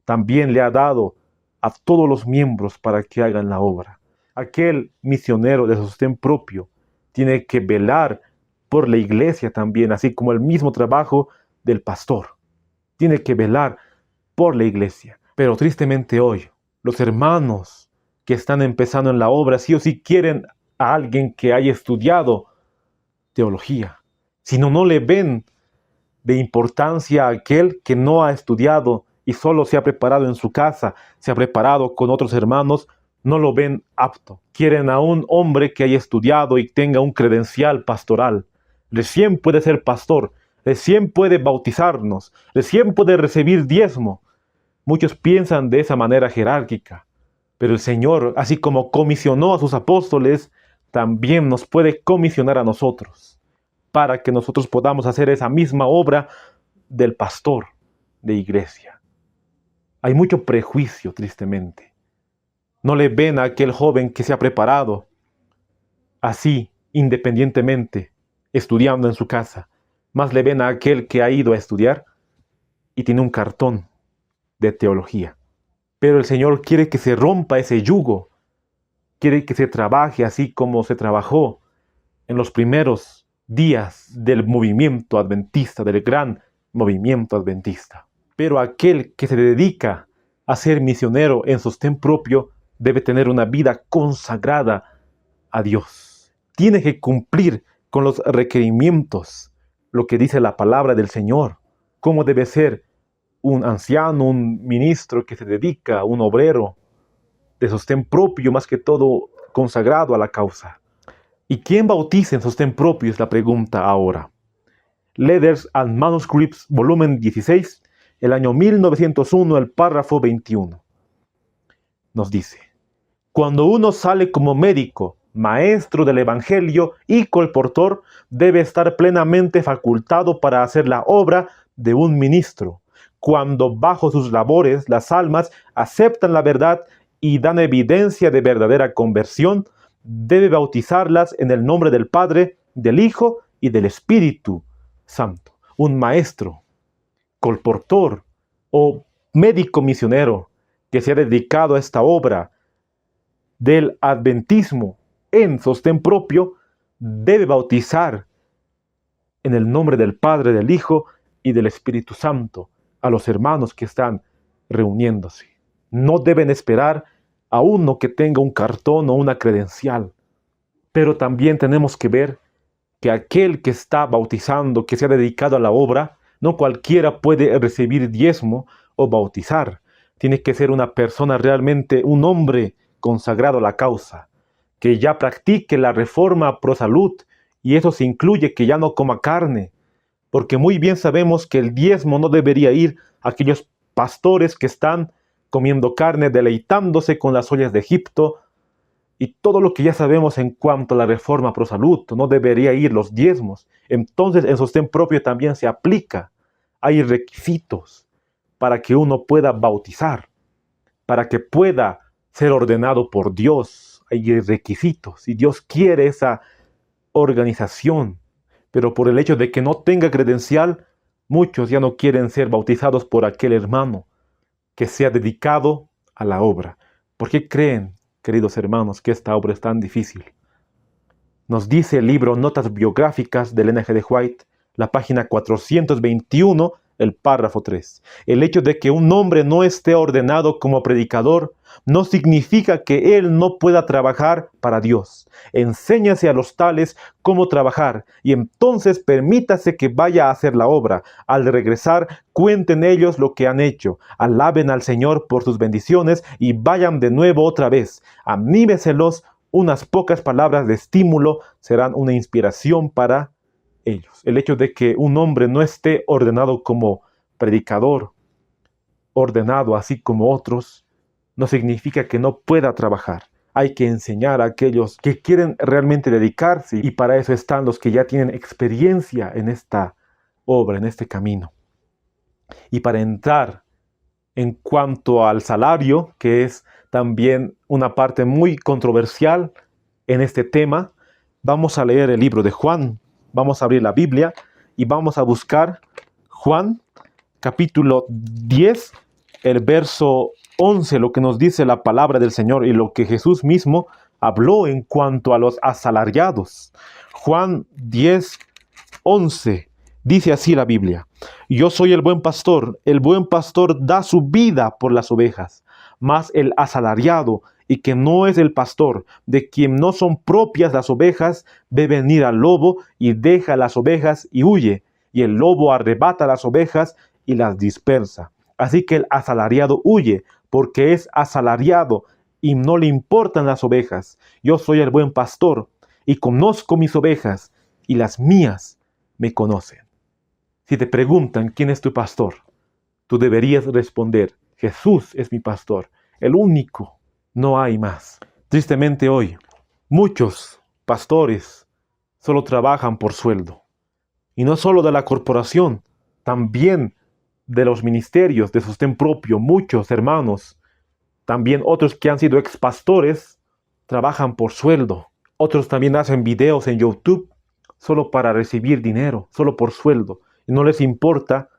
también le ha dado a todos los miembros para que hagan la obra. Aquel misionero de sostén propio tiene que velar por la iglesia también, así como el mismo trabajo del pastor. Tiene que velar por la iglesia. Pero tristemente hoy, los hermanos que están empezando en la obra, sí o sí quieren a alguien que haya estudiado teología. Si no, no le ven de importancia a aquel que no ha estudiado y solo se ha preparado en su casa, se ha preparado con otros hermanos, no lo ven apto. Quieren a un hombre que haya estudiado y tenga un credencial pastoral. Recién puede ser pastor, recién puede bautizarnos, recién puede recibir diezmo. Muchos piensan de esa manera jerárquica, pero el Señor, así como comisionó a sus apóstoles, también nos puede comisionar a nosotros, para que nosotros podamos hacer esa misma obra del pastor de iglesia. Hay mucho prejuicio, tristemente. No le ven a aquel joven que se ha preparado así, independientemente, estudiando en su casa. Más le ven a aquel que ha ido a estudiar y tiene un cartón de teología. Pero el Señor quiere que se rompa ese yugo. Quiere que se trabaje así como se trabajó en los primeros días del movimiento adventista, del gran movimiento adventista. Pero aquel que se dedica a ser misionero en sostén propio debe tener una vida consagrada a Dios. Tiene que cumplir con los requerimientos, lo que dice la palabra del Señor. Cómo debe ser un anciano, un ministro que se dedica, un obrero. de sostén propio, más que todo consagrado a la causa. ¿Y quién bautiza en sostén propio? Es la pregunta ahora. Letters and Manuscripts, volumen 16, el año 1901, el párrafo 21. Nos dice: cuando uno sale como médico, maestro del Evangelio y colportor, debe estar plenamente facultado para hacer la obra de un ministro. Cuando bajo sus labores las almas aceptan la verdad y dan evidencia de verdadera conversión, debe bautizarlas en el nombre del Padre, del Hijo y del Espíritu Santo. Un maestro, colportor o médico misionero que se ha dedicado a esta obra del adventismo en sostén propio, debe bautizar en el nombre del Padre, del Hijo y del Espíritu Santo a los hermanos que están reuniéndose. No deben esperar a uno que tenga un cartón o una credencial. Pero también tenemos que ver que aquel que está bautizando, que se ha dedicado a la obra, no cualquiera puede recibir diezmo o bautizar. Tiene que ser una persona realmente, un hombre consagrado a la causa, que ya practique la reforma pro salud, y eso se incluye que ya no coma carne, porque muy bien sabemos que el diezmo no debería ir a aquellos pastores que están comiendo carne, deleitándose con las ollas de Egipto, y todo lo que ya sabemos en cuanto a la reforma pro salud. No debería ir los diezmos. Entonces en sostén propio también se aplica. Hay requisitos para que uno pueda bautizar, para que pueda ser ordenado por Dios. Hay requisitos y Dios quiere esa organización. Pero por el hecho de que no tenga credencial, muchos ya no quieren ser bautizados por aquel hermano que se ha dedicado a la obra. ¿Por qué creen, queridos hermanos, que esta obra es tan difícil? Nos dice el libro Notas Biográficas de Ellen G. White, la página 421, el párrafo 3. El hecho de que un hombre no esté ordenado como predicador no significa que él no pueda trabajar para Dios. Enséñase a los tales cómo trabajar y entonces permítase que vaya a hacer la obra. Al regresar, cuenten ellos lo que han hecho. Alaben al Señor por sus bendiciones y vayan de nuevo otra vez. Anímeselos. Unas pocas palabras de estímulo serán una inspiración para ellos. El hecho de que un hombre no esté ordenado como predicador, ordenado así como otros, no significa que no pueda trabajar. Hay que enseñar a aquellos que quieren realmente dedicarse, y para eso están los que ya tienen experiencia en esta obra, en este camino. Y para entrar en cuanto al salario, que es también una parte muy controversial en este tema, vamos a leer el libro de Juan. Vamos a abrir la Biblia y vamos a buscar Juan, capítulo 10, el verso 11, lo que nos dice la palabra del Señor y lo que Jesús mismo habló en cuanto a los asalariados. Juan 10, 11. Dice así la Biblia: yo soy el buen pastor da su vida por las ovejas, mas el asalariado, y que no es el pastor, de quien no son propias las ovejas, ve venir al lobo y deja las ovejas y huye, y el lobo arrebata las ovejas y las dispersa. Así que el asalariado huye, porque es asalariado y no le importan las ovejas. Yo soy el buen pastor y conozco mis ovejas, y las mías me conocen. Si te preguntan quién es tu pastor, tú deberías responder: Jesús es mi pastor, el único, no hay más. Tristemente hoy, muchos pastores solo trabajan por sueldo. Y no solo de la corporación, también de los ministerios de sostén propio. Muchos hermanos, también otros que han sido expastores, trabajan por sueldo. Otros también hacen videos en YouTube solo para recibir dinero, solo por sueldo. Y no les importa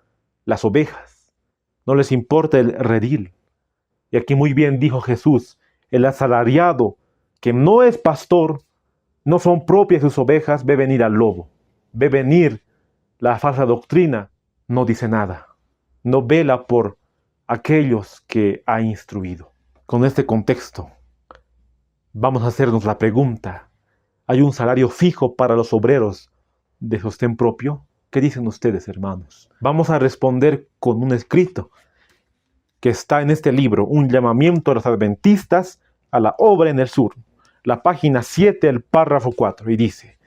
las ovejas, no les importa el redil. Y aquí muy bien dijo Jesús: el asalariado que no es pastor, no son propias sus ovejas, ve venir al lobo, ve venir la falsa doctrina, no dice nada, no vela por aquellos que ha instruido. Con este contexto, vamos a hacernos la pregunta: ¿hay un salario fijo para los obreros de sostén propio? ¿Qué dicen ustedes, hermanos? Vamos a responder con un escrito que está en este libro, Un llamamiento a los adventistas a la obra en el sur. La página 7, el párrafo 4, y dice: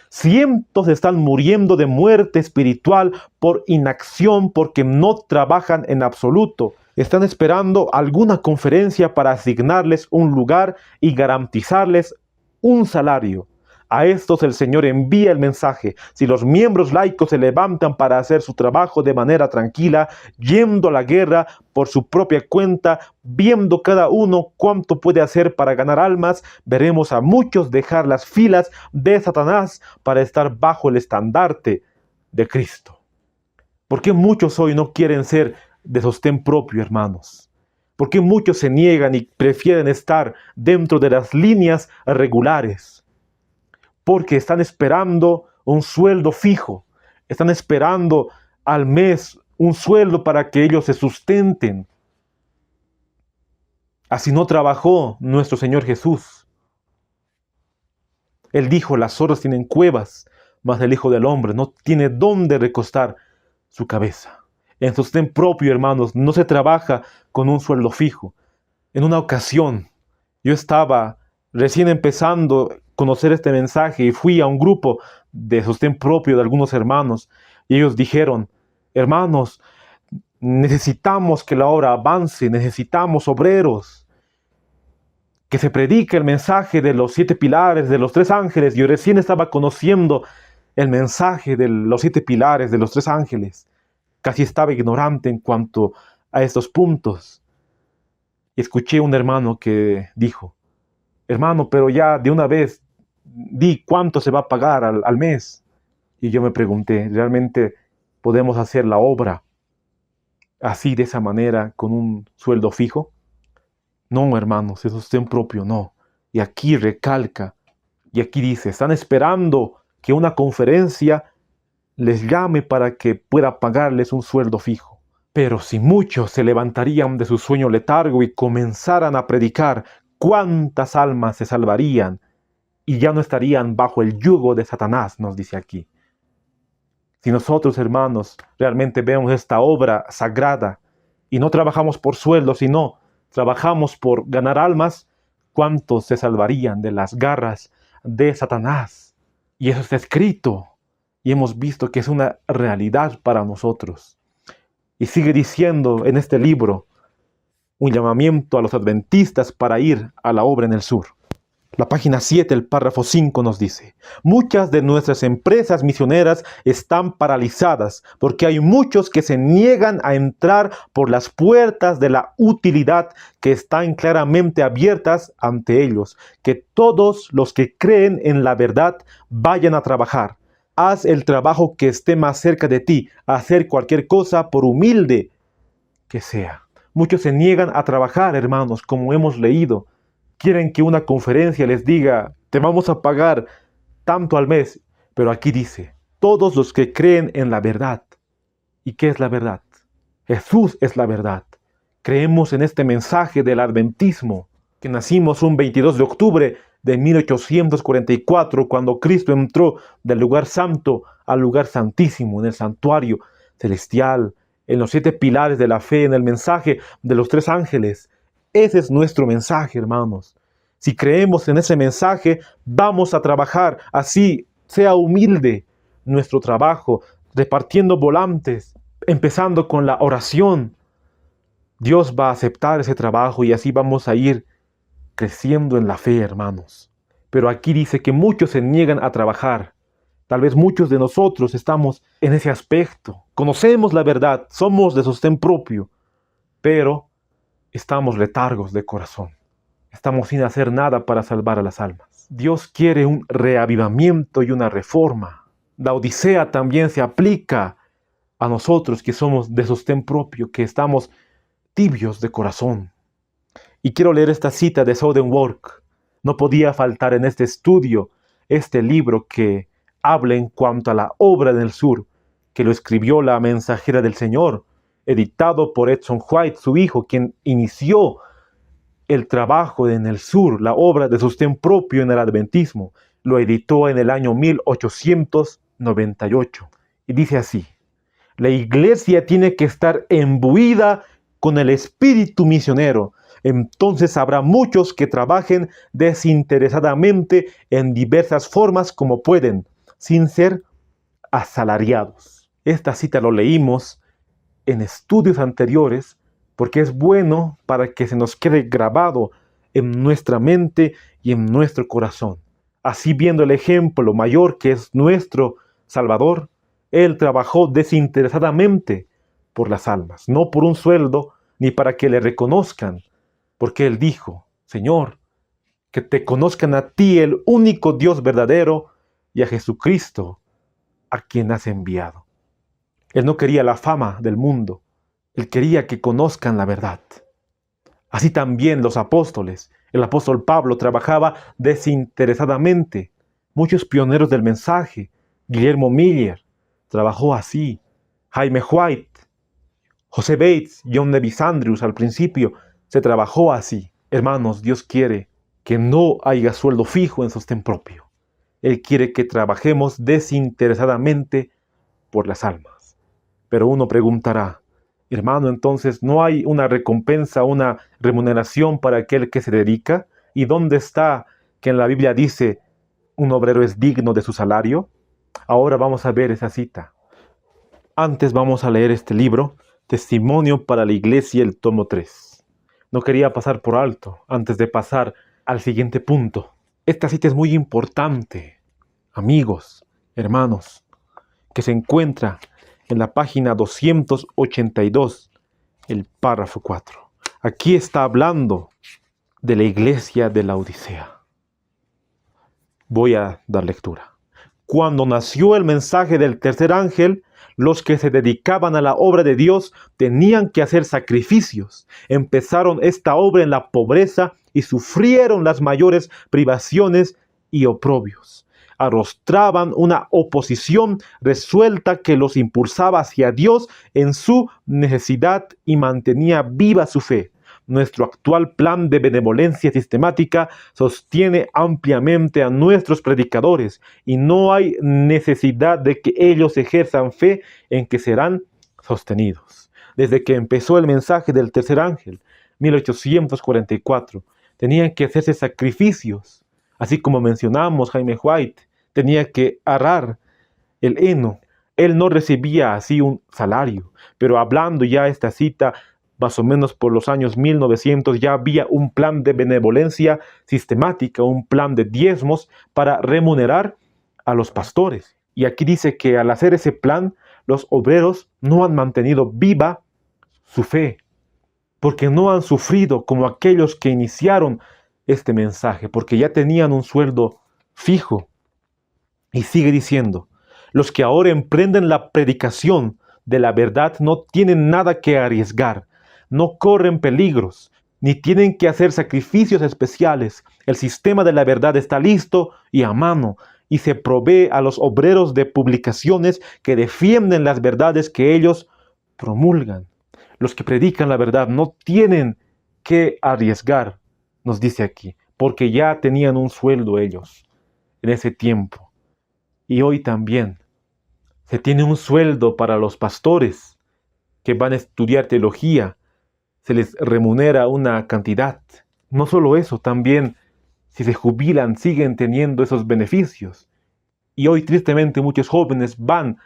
cientos están muriendo de muerte espiritual por inacción porque no trabajan en absoluto. Están esperando alguna conferencia para asignarles un lugar y garantizarles un salario. A estos el Señor envía el mensaje: si los miembros laicos se levantan para hacer su trabajo de manera tranquila, yendo a la guerra por su propia cuenta, viendo cada uno cuánto puede hacer para ganar almas, veremos a muchos dejar las filas de Satanás para estar bajo el estandarte de Cristo. ¿Por qué muchos hoy no quieren ser de sostén propio, hermanos? ¿Por qué muchos se niegan y prefieren estar dentro de las líneas regulares? Porque están esperando un sueldo fijo, están esperando al mes un sueldo para que ellos se sustenten. Así no trabajó nuestro Señor Jesús. Él dijo: las zorras tienen cuevas, mas el Hijo del Hombre no tiene dónde recostar su cabeza. En sostén propio, hermanos, no se trabaja con un sueldo fijo. En una ocasión, yo estaba recién empezando a conocer este mensaje y fui a un grupo de sostén propio de algunos hermanos, y ellos dijeron: hermanos, necesitamos que la obra avance, necesitamos obreros, que se predique el mensaje de los 7 pilares, de los 3 ángeles. Yo recién estaba conociendo el mensaje de los 7 pilares, de los 3 ángeles. Casi estaba ignorante en cuanto a estos puntos. Y escuché un hermano que dijo: hermano, pero ya de una vez di cuánto se va a pagar al mes. Y yo me pregunté: ¿realmente podemos hacer la obra así, de esa manera, con un sueldo fijo? No, hermanos, es sostén propio, no. Y aquí recalca, y aquí dice: están esperando que una conferencia les llame para que pueda pagarles un sueldo fijo. Pero si muchos se levantarían de su sueño letargo y comenzaran a predicar, ¿cuántas almas se salvarían y ya no estarían bajo el yugo de Satanás?, nos dice aquí. Si nosotros, hermanos, realmente vemos esta obra sagrada y no trabajamos por sueldo, sino trabajamos por ganar almas, ¿cuántos se salvarían de las garras de Satanás? Y eso está escrito y hemos visto que es una realidad para nosotros. Y sigue diciendo en este libro un llamamiento a los adventistas para ir a la obra en el sur. La página 7, el párrafo 5 nos dice: muchas de nuestras empresas misioneras están paralizadas porque hay muchos que se niegan a entrar por las puertas de la utilidad que están claramente abiertas ante ellos. Que todos los que creen en la verdad vayan a trabajar. Haz el trabajo que esté más cerca de ti, hacer cualquier cosa por humilde que sea. Muchos se niegan a trabajar, hermanos, como hemos leído. Quieren que una conferencia les diga: te vamos a pagar tanto al mes. Pero aquí dice: todos los que creen en la verdad. ¿Y qué es la verdad? Jesús es la verdad. Creemos en este mensaje del adventismo, que nacimos un 22 de octubre de 1844, cuando Cristo entró del lugar santo al lugar santísimo, en el santuario celestial, en los 7 pilares de la fe, en el mensaje de los 3 ángeles. Ese es nuestro mensaje, hermanos. Si creemos en ese mensaje, vamos a trabajar así, sea humilde nuestro trabajo, repartiendo volantes, empezando con la oración. Dios va a aceptar ese trabajo y así vamos a ir creciendo en la fe, hermanos. Pero aquí dice que muchos se niegan a trabajar. Tal vez muchos de nosotros estamos en ese aspecto. Conocemos la verdad, somos de sostén propio, pero estamos letargos de corazón. Estamos sin hacer nada para salvar a las almas. Dios quiere un reavivamiento y una reforma. La Odisea también se aplica a nosotros que somos de sostén propio, que estamos tibios de corazón. Y quiero leer esta cita de Swedenborg. No podía faltar en este estudio este libro que habla en cuanto a la obra del sur, que lo escribió la mensajera del Señor, editado por Edson White, su hijo, quien inició el trabajo en el sur, la obra de sostén propio en el adventismo. Lo editó en el año 1898. Y dice así: la iglesia tiene que estar imbuida con el espíritu misionero, entonces habrá muchos que trabajen desinteresadamente en diversas formas como pueden, sin ser asalariados. Esta cita lo leímos en estudios anteriores porque es bueno para que se nos quede grabado en nuestra mente y en nuestro corazón. Así, viendo el ejemplo mayor que es nuestro Salvador, Él trabajó desinteresadamente por las almas, no por un sueldo ni para que le reconozcan, porque Él dijo: Señor, que te conozcan a ti, el único Dios verdadero, y a Jesucristo, a quien has enviado. Él no quería la fama del mundo, Él quería que conozcan la verdad. Así también los apóstoles. El apóstol Pablo trabajaba desinteresadamente. Muchos pioneros del mensaje, Guillermo Miller, trabajó así. Jaime White, José Bates, John Davis Andrews al principio, se trabajó así. Hermanos, Dios quiere que no haya sueldo fijo en sostén propio. Él quiere que trabajemos desinteresadamente por las almas. Pero uno preguntará: hermano, entonces ¿no hay una recompensa, una remuneración para aquel que se dedica? ¿Y dónde está que en la Biblia dice un obrero es digno de su salario? Ahora vamos a ver esa cita. Antes vamos a leer este libro, Testimonio para la Iglesia, el tomo 3. No quería pasar por alto antes de pasar al siguiente punto. Esta cita es muy importante, amigos, hermanos, que se encuentra en la página 282, el párrafo 4. Aquí está hablando de la iglesia de la Odisea. Voy a dar lectura. Cuando nació el mensaje del tercer ángel, los que se dedicaban a la obra de Dios tenían que hacer sacrificios. Empezaron esta obra en la pobreza y sufrieron las mayores privaciones y oprobios. Arrostraban una oposición resuelta que los impulsaba hacia Dios en su necesidad y mantenía viva su fe. Nuestro actual plan de benevolencia sistemática sostiene ampliamente a nuestros predicadores y no hay necesidad de que ellos ejerzan fe en que serán sostenidos. Desde que empezó el mensaje del tercer ángel, 1844, tenían que hacerse sacrificios, así como mencionamos Jaime White, tenía que arar el heno. Él no recibía así un salario, pero hablando ya esta cita, más o menos por los años 1900, ya había un plan de benevolencia sistemática, un plan de diezmos para remunerar a los pastores. Y aquí dice que al hacer ese plan, los obreros no han mantenido viva su fe, porque no han sufrido como aquellos que iniciaron este mensaje, porque ya tenían un sueldo fijo. Y sigue diciendo: los que ahora emprenden la predicación de la verdad no tienen nada que arriesgar, no corren peligros, ni tienen que hacer sacrificios especiales. El sistema de la verdad está listo y a mano, y se provee a los obreros de publicaciones que defienden las verdades que ellos promulgan. Los que predican la verdad no tienen que arriesgar, nos dice aquí, porque ya tenían un sueldo ellos en ese tiempo. Y hoy también se tiene un sueldo para los pastores que van a estudiar teología. Se les remunera una cantidad. No solo eso, también si se jubilan siguen teniendo esos beneficios. Y hoy tristemente muchos jóvenes van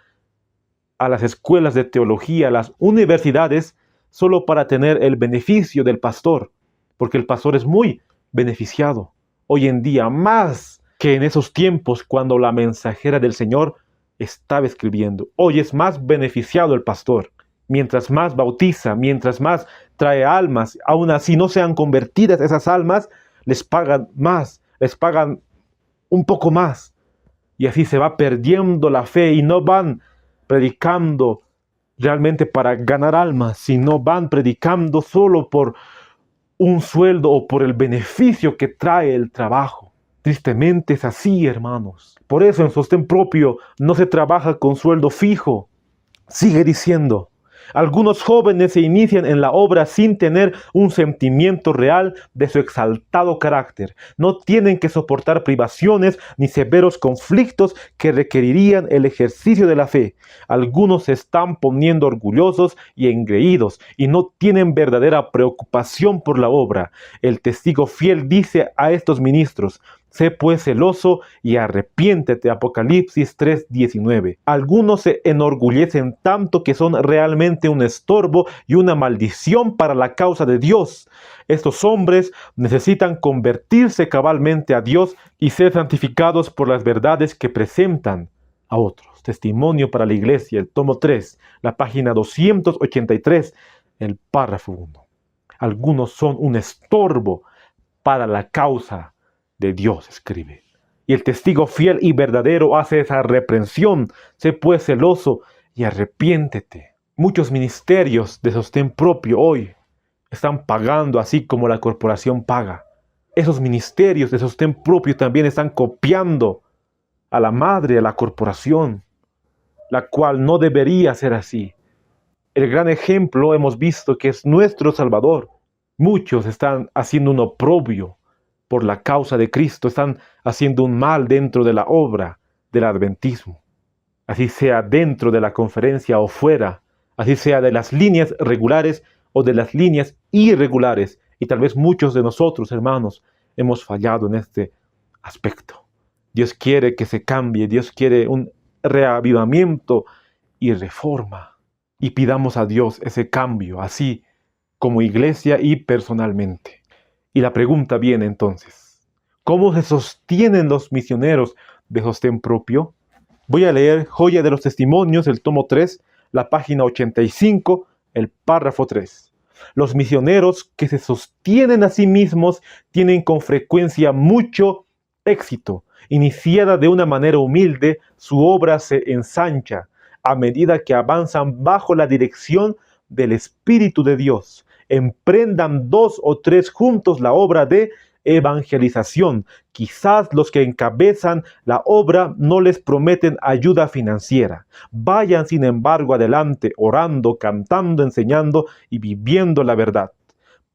a las escuelas de teología, a las universidades, solo para tener el beneficio del pastor, porque el pastor es muy beneficiado hoy en día, más que en esos tiempos cuando la mensajera del Señor estaba escribiendo. Hoy es más beneficiado el pastor. Mientras más bautiza, mientras más trae almas, aún así no sean convertidas esas almas, les pagan más, les pagan un poco más. Y así se va perdiendo la fe y no van predicando realmente para ganar almas, sino van predicando solo por un sueldo o por el beneficio que trae el trabajo. Tristemente es así, hermanos. Por eso en sostén propio no se trabaja con sueldo fijo. Sigue diciendo: Algunos jóvenes se inician en la obra sin tener un sentimiento real de su exaltado carácter. No tienen que soportar privaciones ni severos conflictos que requerirían el ejercicio de la fe. Algunos se están poniendo orgullosos y engreídos y no tienen verdadera preocupación por la obra. El testigo fiel dice a estos ministros: sé pues celoso y arrepiéntete. Apocalipsis 3:19. Algunos se enorgullecen tanto que son realmente un estorbo y una maldición para la causa de Dios. Estos hombres necesitan convertirse cabalmente a Dios y ser santificados por las verdades que presentan a otros. Testimonio para la Iglesia, el tomo 3, la página 283, el párrafo 1. Algunos son un estorbo para la causa de Dios, escribe. Y el testigo fiel y verdadero hace esa reprensión: sé pues celoso y arrepiéntete. Muchos ministerios de sostén propio hoy están pagando así como la corporación paga. Esos ministerios de sostén propio también están copiando a la madre, a la corporación, la cual no debería ser así. El gran ejemplo hemos visto que es nuestro Salvador. Muchos están haciendo un oprobio por la causa de Cristo, están haciendo un mal dentro de la obra del adventismo. Así sea dentro de la conferencia o fuera, así sea de las líneas regulares o de las líneas irregulares. Y tal vez muchos de nosotros, hermanos, hemos fallado en este aspecto. Dios quiere que se cambie, Dios quiere un reavivamiento y reforma. Y pidamos a Dios ese cambio, así como iglesia y personalmente. Y la pregunta viene entonces: ¿cómo se sostienen los misioneros de sostén propio? Voy a leer Joya de los Testimonios, el tomo 3, la página 85, el párrafo 3. Los misioneros que se sostienen a sí mismos tienen con frecuencia mucho éxito. Iniciada de una manera humilde, su obra se ensancha a medida que avanzan bajo la dirección del Espíritu de Dios. Emprendan 2 o 3 juntos la obra de evangelización. Quizás los que encabezan la obra no les prometen ayuda financiera. Vayan, sin embargo, adelante, orando, cantando, enseñando y viviendo la verdad.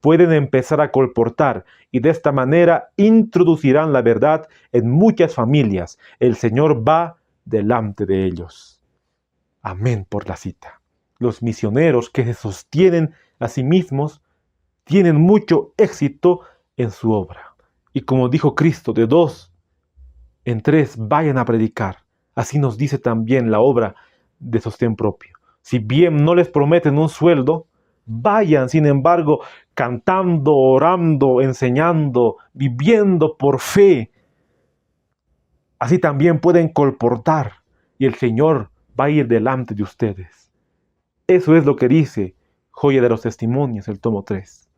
Pueden empezar a colportar y de esta manera introducirán la verdad en muchas familias. El Señor va delante de ellos. Amén por la cita. Los misioneros que se sostienen a sí mismos tienen mucho éxito en su obra. Y como dijo Cristo, de 2 en 3 vayan a predicar. Así nos dice también la obra de sostén propio. Si bien no les prometen un sueldo, vayan, sin embargo, cantando, orando, enseñando, viviendo por fe. Así también pueden colportar y el Señor va a ir delante de ustedes. Eso es lo que dice Joya de los Testimonios, el tomo 3.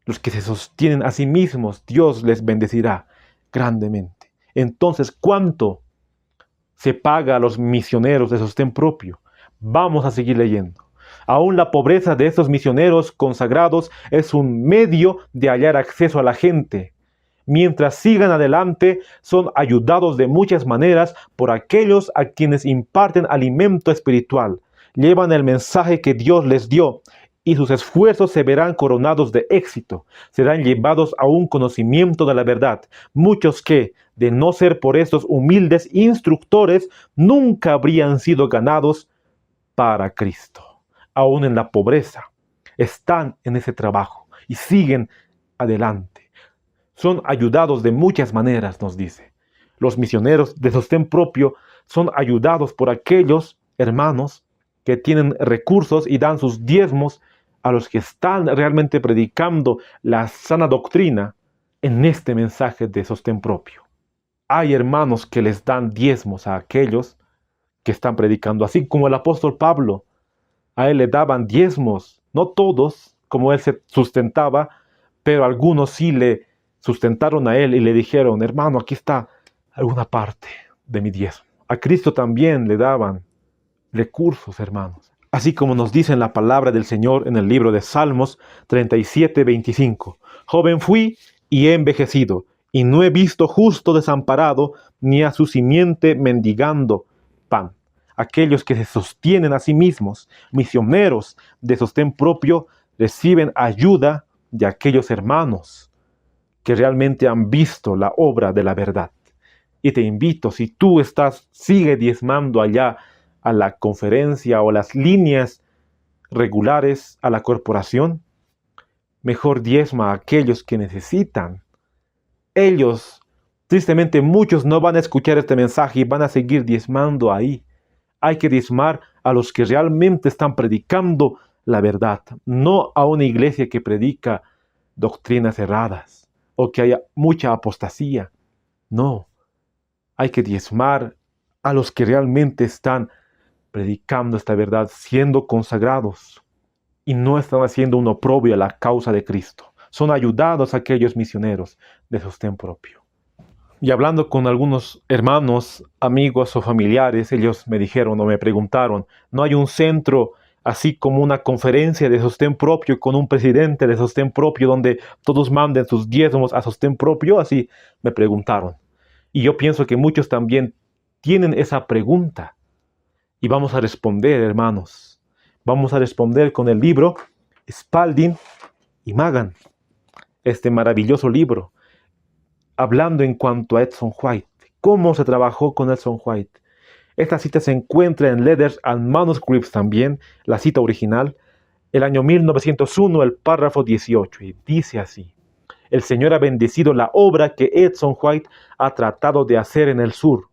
Los que se sostienen a sí mismos, Dios les bendecirá grandemente. Entonces, ¿cuánto se paga a los misioneros de sostén propio? Vamos a seguir leyendo. Aún la pobreza de estos misioneros consagrados es un medio de hallar acceso a la gente. Mientras sigan adelante, son ayudados de muchas maneras por aquellos a quienes imparten alimento espiritual. Llevan el mensaje que Dios les dio y sus esfuerzos se verán coronados de éxito. Serán llevados a un conocimiento de la verdad. Muchos que, de no ser por estos humildes instructores, nunca habrían sido ganados para Cristo. Aún en la pobreza, están en ese trabajo y siguen adelante. Son ayudados de muchas maneras, nos dice. Los misioneros de sostén propio son ayudados por aquellos hermanos que tienen recursos y dan sus diezmos a los que están realmente predicando la sana doctrina en este mensaje de sostén propio. Hay hermanos que les dan diezmos a aquellos que están predicando, así como el apóstol Pablo. A él le daban diezmos, no todos, como él se sustentaba, pero algunos sí le sustentaron a él y le dijeron: hermano, aquí está alguna parte de mi diezmo. A Cristo también le daban recursos, hermanos. Así como nos dice en la palabra del Señor en el libro de Salmos 37:25. Joven fui y he envejecido, y no he visto justo desamparado, ni a su simiente mendigando pan. aquellos que se sostienen a sí mismos, misioneros de sostén propio, reciben ayuda de aquellos hermanos que realmente han visto la obra de la verdad. Y te invito, si tú sigue diezmando allá a la conferencia o las líneas regulares a la corporación, mejor diezma a aquellos que necesitan. Ellos, tristemente, muchos no van a escuchar este mensaje y van a seguir diezmando ahí. Hay que diezmar a los que realmente están predicando la verdad, no a una iglesia que predica doctrinas erradas o que haya mucha apostasía. No, hay que diezmar a los que realmente están predicando esta verdad, siendo consagrados y no están haciendo un oprobio a la causa de Cristo. Son ayudados aquellos misioneros de sostén propio. Y hablando con algunos hermanos, amigos o familiares, ellos me dijeron o me preguntaron, ¿no hay un centro así como una conferencia de sostén propio con un presidente de sostén propio donde todos manden sus diezmos a sostén propio? Así me preguntaron. Y yo pienso que muchos también tienen esa pregunta. Y vamos a responder, hermanos. Vamos a responder con el libro Spalding y Magan, este maravilloso libro, hablando en cuanto a Edson White, cómo se trabajó con Edson White. Esta cita se encuentra en Letters and Manuscripts también, la cita original, el año 1901, el párrafo 18, y dice así: el Señor ha bendecido la obra que Edson White ha tratado de hacer en el sur.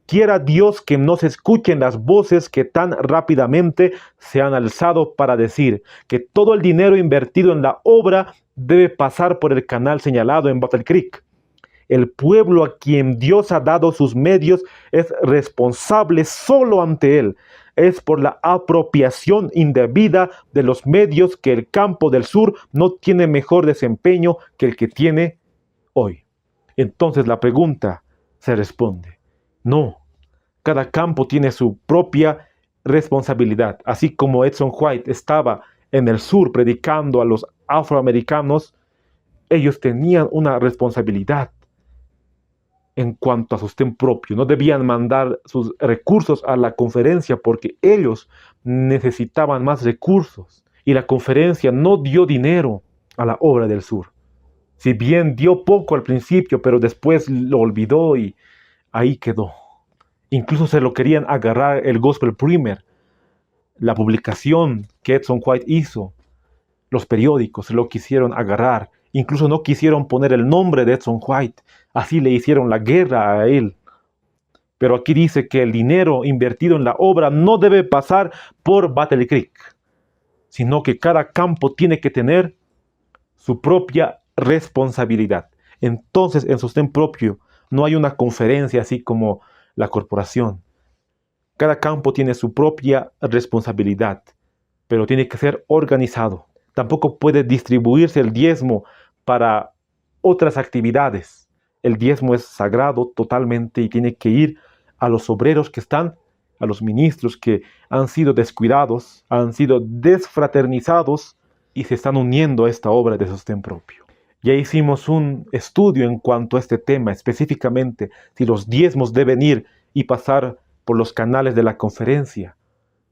Quiera Dios que no se escuchen las voces que tan rápidamente se han alzado para decir que todo el dinero invertido en la obra debe pasar por el canal señalado en Battle Creek. El pueblo a quien Dios ha dado sus medios es responsable solo ante él. Es por la apropiación indebida de los medios que el campo del sur no tiene mejor desempeño que el que tiene hoy. Entonces la pregunta se responde: no, cada campo tiene su propia responsabilidad. Así como Edson White estaba en el sur predicando a los afroamericanos, ellos tenían una responsabilidad en cuanto a sostén propio. No debían mandar sus recursos a la conferencia porque ellos necesitaban más recursos. Y la conferencia no dio dinero a la obra del sur. Si bien dio poco al principio, pero después lo olvidó y ahí quedó. Incluso se lo querían agarrar el Gospel Primer, la publicación que Edson White hizo. Los periódicos se lo quisieron agarrar. Incluso no quisieron poner el nombre de Edson White. Así le hicieron la guerra a él. Pero aquí dice que el dinero invertido en la obra no debe pasar por Battle Creek, sino que cada campo tiene que tener su propia responsabilidad. Entonces, en sostén propio, no hay una conferencia así como la corporación. Cada campo tiene su propia responsabilidad, pero tiene que ser organizado. Tampoco puede distribuirse el diezmo para otras actividades. El diezmo es sagrado totalmente y tiene que ir a los obreros que están, a los ministros que han sido descuidados, han sido desfraternizados y se están uniendo a esta obra de sostén propio. Ya hicimos un estudio en cuanto a este tema, específicamente si los diezmos deben ir y pasar por los canales de la conferencia.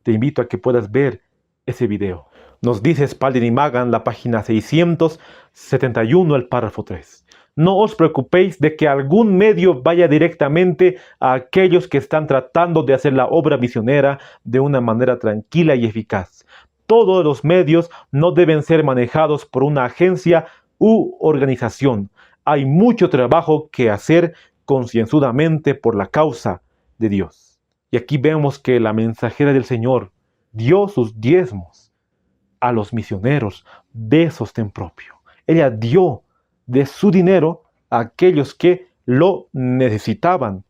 Te invito a que puedas ver ese video. Nos dice Spalding y Magan, la página 671, el párrafo 3. No os preocupéis de que algún medio vaya directamente a aquellos que están tratando de hacer la obra misionera de una manera tranquila y eficaz. Todos los medios no deben ser manejados por una agencia u organización. Hay mucho trabajo que hacer concienzudamente por la causa de Dios. Y aquí vemos que la mensajera del Señor dio sus diezmos a los misioneros de sostén propio. Ella dio de su dinero a aquellos que lo necesitaban.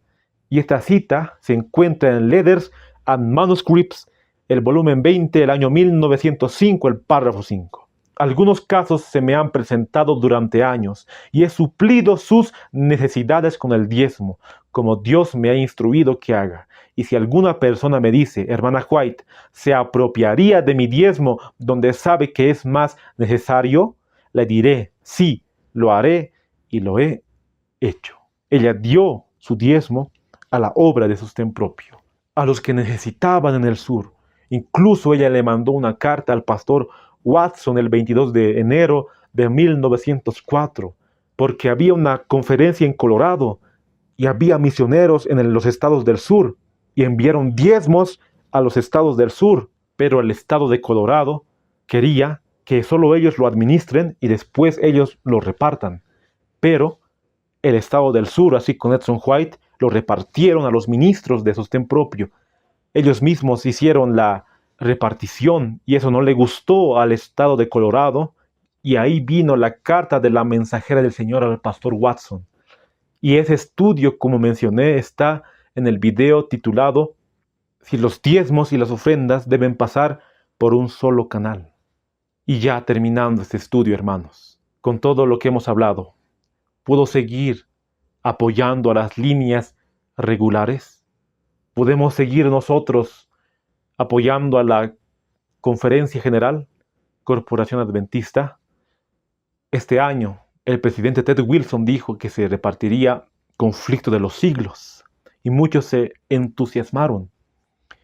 Y esta cita se encuentra en Letters and Manuscripts, el volumen 20, el año 1905, el párrafo 5. Algunos casos se me han presentado durante años y he suplido sus necesidades con el diezmo, como Dios me ha instruido que haga. Y si alguna persona me dice: hermana White, ¿se apropiaría de mi diezmo donde sabe que es más necesario? Le diré: sí, lo haré y lo he hecho. Ella dio su diezmo a la obra de sostén propio. a los que necesitaban en el sur. Incluso ella le mandó una carta al pastor Watson el 22 de enero de 1904, porque había una conferencia en Colorado y había misioneros en los estados del sur, y enviaron diezmos a los estados del sur, pero el estado de Colorado quería que solo ellos lo administren y después ellos lo repartan. Pero el estado del sur, así con Edson White, lo repartieron a los ministros de sostén propio. Ellos mismos hicieron la repartición y eso no le gustó al estado de Colorado, y ahí vino la carta de la mensajera del Señor al pastor Watson. Y ese estudio, como mencioné, está en el video titulado Si los diezmos y las ofrendas deben pasar por un solo canal. Y ya terminando este estudio, hermanos, con todo lo que hemos hablado, ¿puedo seguir apoyando a las líneas regulares? ¿Podemos seguir nosotros apoyando a la Conferencia General, Corporación Adventista? Este año, el presidente Ted Wilson dijo que se repartiría Conflicto de los Siglos, y muchos se entusiasmaron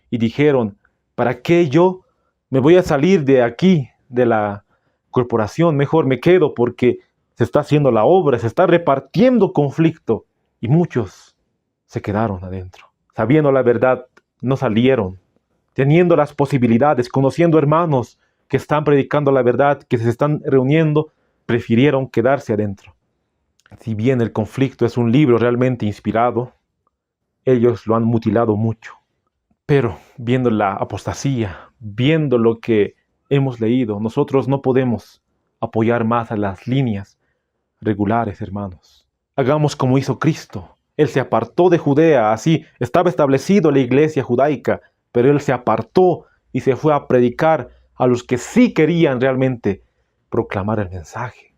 y dijeron, ¿para qué yo me voy a salir de aquí, de la corporación? Mejor me quedo porque se está haciendo la obra, se está repartiendo conflicto. Y muchos se quedaron adentro. Sabiendo la verdad, no salieron. Teniendo las posibilidades, conociendo hermanos que están predicando la verdad, que se están reuniendo, prefirieron quedarse adentro. Si bien el conflicto es un libro realmente inspirado, ellos lo han mutilado mucho. Pero viendo la apostasía, viendo lo que hemos leído, nosotros no podemos apoyar más a las líneas regulares, hermanos. Hagamos como hizo Cristo. Él se apartó de Judea, así estaba establecido la iglesia judaica, pero Él se apartó y se fue a predicar a los que sí querían realmente proclamar el mensaje.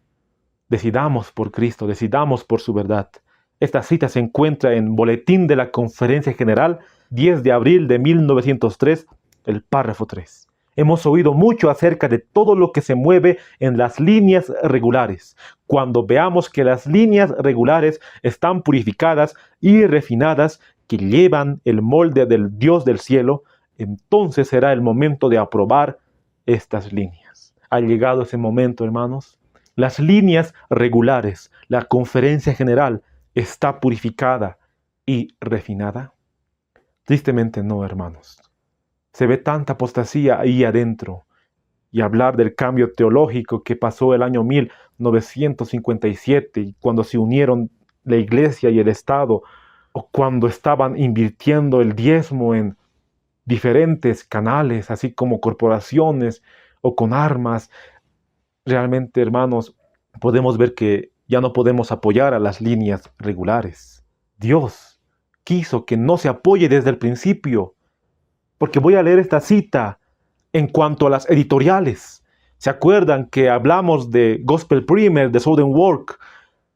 Decidamos por Cristo, decidamos por su verdad. Esta cita se encuentra en Boletín de la Conferencia General, 10 de abril de 1903, el párrafo 3. Hemos oído mucho acerca de todo lo que se mueve en las líneas regulares. Cuando veamos que las líneas regulares están purificadas y refinadas, que llevan el molde del Dios del cielo, entonces será el momento de aprobar estas líneas. Ha llegado ese momento, hermanos. Las líneas regulares, la Conferencia General, ¿está purificada y refinada? Tristemente no, hermanos. Se ve tanta apostasía ahí adentro. Y hablar del cambio teológico que pasó el año 1957, cuando se unieron la iglesia y el Estado, o cuando estaban invirtiendo el diezmo en diferentes canales, así como corporaciones o con armas. Realmente, hermanos, podemos ver que ya no podemos apoyar a las líneas regulares. Dios quiso que no se apoye desde el principio, porque voy a leer esta cita en cuanto a las editoriales. ¿Se acuerdan que hablamos de Gospel Primer, de Southern Work,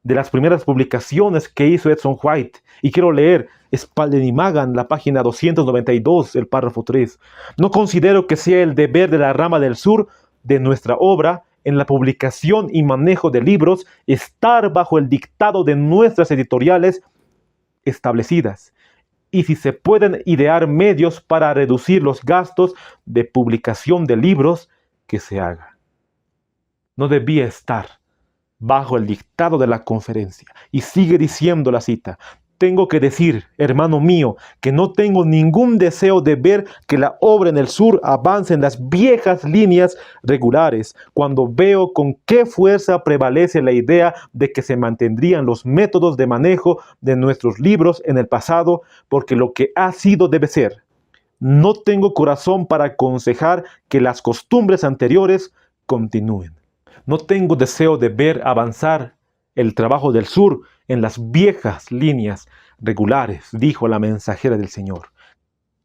de las primeras publicaciones que hizo Edson White? Y quiero leer Spalding y Magan, la página 292, el párrafo 3. No considero que sea el deber de la rama del sur de nuestra obra en la publicación y manejo de libros estar bajo el dictado de nuestras editoriales establecidas, y si se pueden idear medios para reducir los gastos de publicación de libros, que se haga. No debía estar bajo el dictado de la conferencia. Y sigue diciendo la cita: tengo que decir, hermano mío, que no tengo ningún deseo de ver que la obra en el sur avance en las viejas líneas regulares, cuando veo con qué fuerza prevalece la idea de que se mantendrían los métodos de manejo de nuestros libros en el pasado, porque lo que ha sido debe ser. No tengo corazón para aconsejar que las costumbres anteriores continúen. No tengo deseo de ver avanzar el trabajo del sur en las viejas líneas regulares, dijo la mensajera del Señor.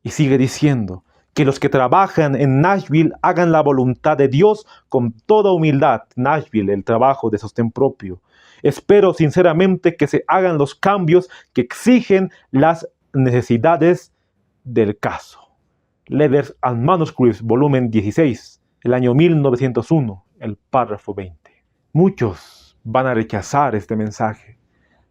Y sigue diciendo que los que trabajan en Nashville hagan la voluntad de Dios con toda humildad. Nashville, el trabajo de sostén propio. Espero sinceramente que se hagan los cambios que exigen las necesidades del caso. Letters and Manuscripts, volumen 16, el año 1901, el párrafo 20. Muchos van a rechazar este mensaje,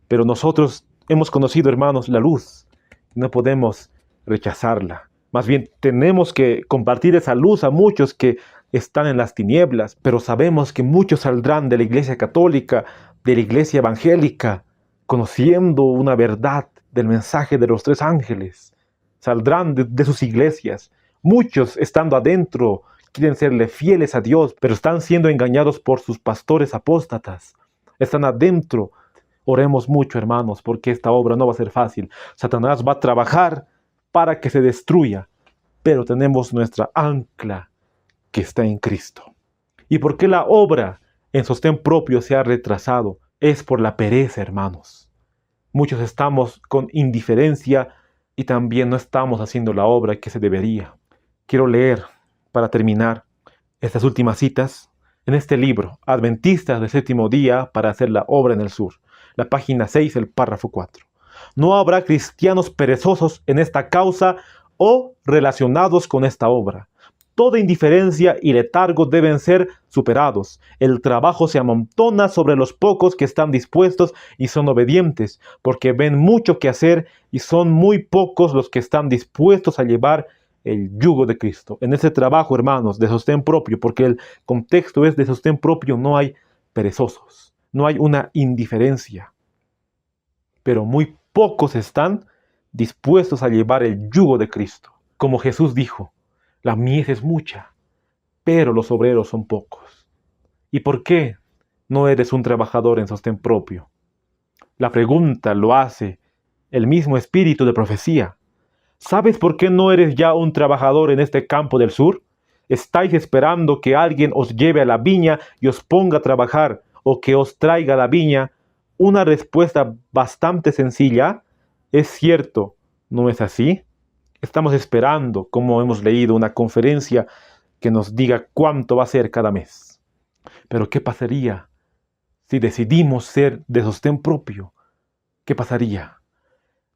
pero nosotros hemos conocido, hermanos, la luz. No podemos rechazarla. Más bien tenemos que compartir esa luz a muchos que están en las tinieblas, pero sabemos que muchos saldrán de la iglesia católica, de la iglesia evangélica, conociendo una verdad del mensaje de los tres ángeles. Saldrán de sus iglesias. Muchos, estando adentro, quieren serle fieles a Dios, pero están siendo engañados por sus pastores apóstatas. Están adentro. Oremos mucho, hermanos, porque esta obra no va a ser fácil. Satanás va a trabajar para que se destruya, pero tenemos nuestra ancla que está en Cristo. ¿Y por qué la obra en sostén propio se ha retrasado? Es por la pereza, hermanos. Muchos estamos con indiferencia y también no estamos haciendo la obra que se debería. Quiero leer, para terminar, estas últimas citas en este libro, Adventistas del Séptimo Día para hacer la obra en el sur. La página 6, el párrafo 4. No habrá cristianos perezosos en esta causa o relacionados con esta obra. Toda indiferencia y letargo deben ser superados. El trabajo se amontona sobre los pocos que están dispuestos y son obedientes, porque ven mucho que hacer y son muy pocos los que están dispuestos a llevar el yugo de Cristo. En ese trabajo, hermanos, de sostén propio, porque el contexto es de sostén propio, no hay perezosos, no hay una indiferencia, pero muy pocos están dispuestos a llevar el yugo de Cristo. Como Jesús dijo, la mies es mucha, pero los obreros son pocos. ¿Y por qué no eres un trabajador en sostén propio? La pregunta lo hace el mismo espíritu de profecía. ¿Sabes por qué no eres ya un trabajador en este campo del sur? ¿Estáis esperando que alguien os lleve a la viña y os ponga a trabajar o que os traiga a la viña? Una respuesta bastante sencilla. Es cierto, ¿no es así? Estamos esperando, como hemos leído, una conferencia que nos diga cuánto va a ser cada mes. Pero ¿qué pasaría si decidimos ser de sostén propio? ¿Qué pasaría?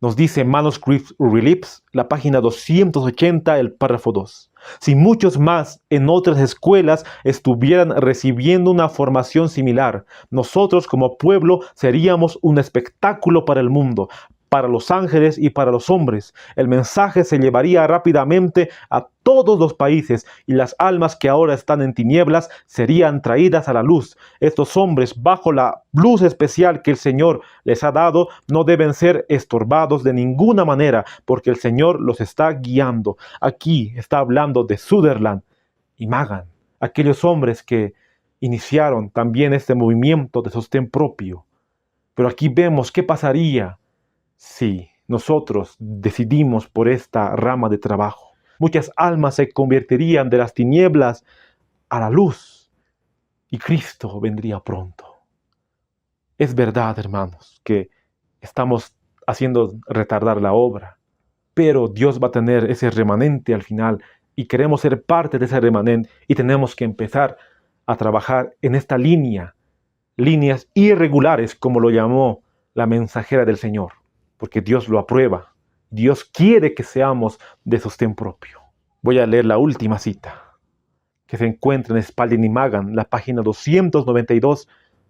Nos dice Manuscript Reliefs, la página 280, el párrafo 2. Si muchos más en otras escuelas estuvieran recibiendo una formación similar, nosotros como pueblo seríamos un espectáculo para el mundo, para los ángeles y para los hombres. El mensaje se llevaría rápidamente a todos los países y las almas que ahora están en tinieblas serían traídas a la luz. Estos hombres, bajo la luz especial que el Señor les ha dado, no deben ser estorbados de ninguna manera, porque el Señor los está guiando. Aquí está hablando de Sutherland y Magan, aquellos hombres que iniciaron también este movimiento de sostén propio. Pero aquí vemos qué pasaría si nosotros decidimos por esta rama de trabajo. Muchas almas se convertirían de las tinieblas a la luz y Cristo vendría pronto. Es verdad, hermanos, que estamos haciendo retardar la obra, pero Dios va a tener ese remanente al final y queremos ser parte de ese remanente y tenemos que empezar a trabajar en esta línea, líneas irregulares, como lo llamó la mensajera del Señor. Porque Dios lo aprueba. Dios quiere que seamos de sostén propio. Voy a leer la última cita, que se encuentra en Spalding y Magan, la página 292,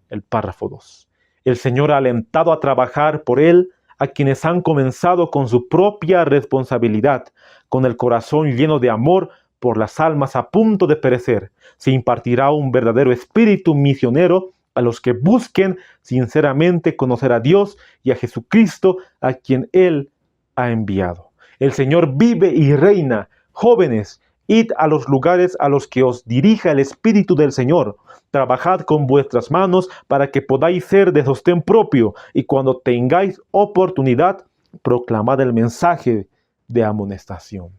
el párrafo 2. El Señor ha alentado a trabajar por Él a quienes han comenzado con su propia responsabilidad, con el corazón lleno de amor por las almas a punto de perecer. Se impartirá un verdadero espíritu misionero a los que busquen sinceramente conocer a Dios y a Jesucristo, a quien Él ha enviado. El Señor vive y reina. Jóvenes, id a los lugares a los que os dirija el Espíritu del Señor. Trabajad con vuestras manos para que podáis ser de sostén propio, y cuando tengáis oportunidad, proclamad el mensaje de amonestación.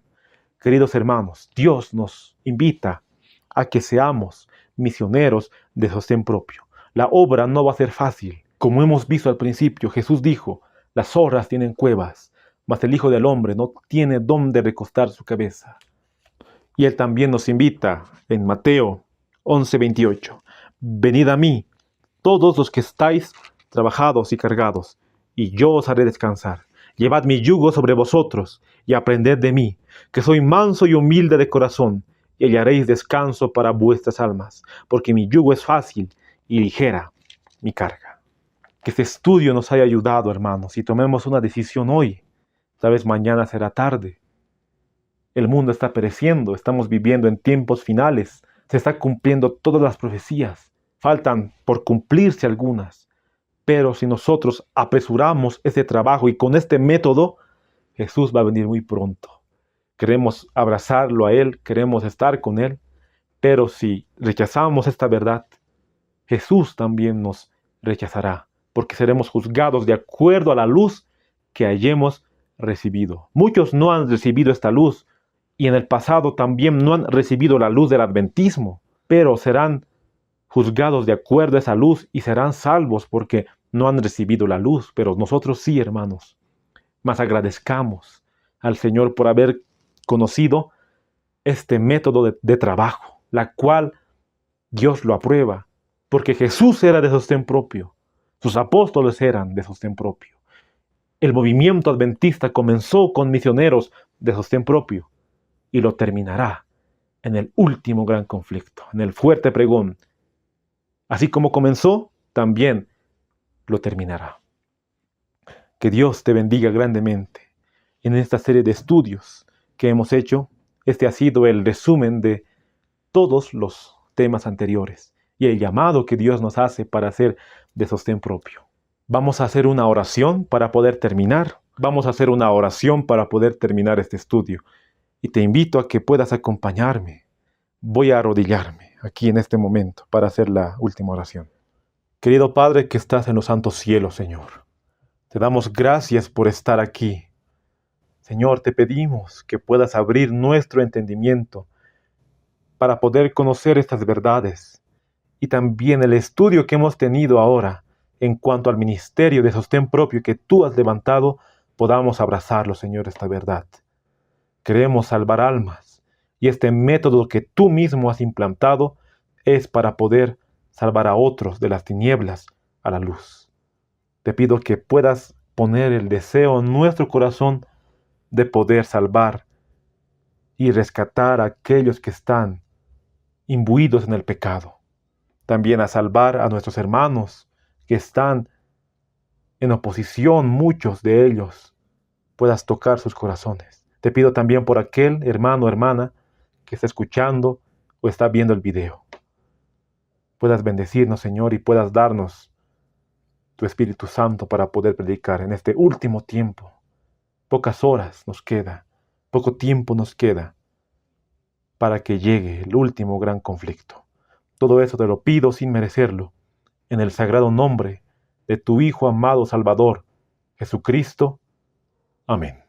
Queridos hermanos, Dios nos invita a que seamos misioneros de sostén propio. La obra no va a ser fácil. Como hemos visto al principio, Jesús dijo, las zorras tienen cuevas, mas el Hijo del Hombre no tiene dónde recostar su cabeza. Y Él también nos invita en Mateo 11:28. Venid a mí, todos los que estáis trabajados y cargados, y yo os haré descansar. Llevad mi yugo sobre vosotros, y aprended de mí, que soy manso y humilde de corazón, y hallaréis descanso para vuestras almas, porque mi yugo es fácil y ligera mi carga. Que este estudio nos haya ayudado, hermanos, y tomemos una decisión hoy. Tal vez mañana será tarde, El mundo está pereciendo, estamos viviendo en tiempos finales, se están cumpliendo todas las profecías, faltan por cumplirse algunas, pero si nosotros apresuramos ese trabajo y con este método, Jesús va a venir muy pronto. Queremos abrazarlo a Él, queremos estar con Él, pero si rechazamos esta verdad, Jesús también nos rechazará, porque seremos juzgados de acuerdo a la luz que hayamos recibido. Muchos no han recibido esta luz y en el pasado también no han recibido la luz del adventismo, pero serán juzgados de acuerdo a esa luz y serán salvos porque no han recibido la luz, pero nosotros sí, hermanos. Mas agradezcamos al Señor por haber conocido este método de trabajo, la cual Dios lo aprueba, porque Jesús era de sostén propio, sus apóstoles eran de sostén propio. El movimiento adventista comenzó con misioneros de sostén propio y lo terminará en el último gran conflicto, en el fuerte pregón. Así como comenzó, también lo terminará. Que Dios te bendiga grandemente. En esta serie de estudios que hemos hecho, este ha sido el resumen de todos los temas anteriores y el llamado que Dios nos hace para hacer de sostén propio. Vamos a hacer una oración para poder terminar. Vamos a hacer una oración para poder terminar este estudio. Y te invito a que puedas acompañarme. Voy a arrodillarme aquí en este momento para hacer la última oración. Querido Padre que estás en los santos cielos, Señor, te damos gracias por estar aquí. Señor, te pedimos que puedas abrir nuestro entendimiento para poder conocer estas verdades y también el estudio que hemos tenido ahora en cuanto al ministerio de sostén propio que tú has levantado, podamos abrazarlo, Señor, esta verdad. Queremos salvar almas y este método que tú mismo has implantado es para poder salvar a otros de las tinieblas a la luz. Te pido que puedas poner el deseo en nuestro corazón de poder salvar y rescatar a aquellos que están imbuidos en el pecado. También a salvar a nuestros hermanos que están en oposición, muchos de ellos, puedas tocar sus corazones. Te pido también por aquel hermano o hermana que está escuchando o está viendo el video. Puedas bendecirnos, Señor, y puedas darnos tu Espíritu Santo para poder predicar en este último tiempo. Pocas horas nos queda, poco tiempo nos queda para que llegue el último gran conflicto. Todo eso te lo pido sin merecerlo, en el sagrado nombre de tu Hijo amado Salvador, Jesucristo. Amén.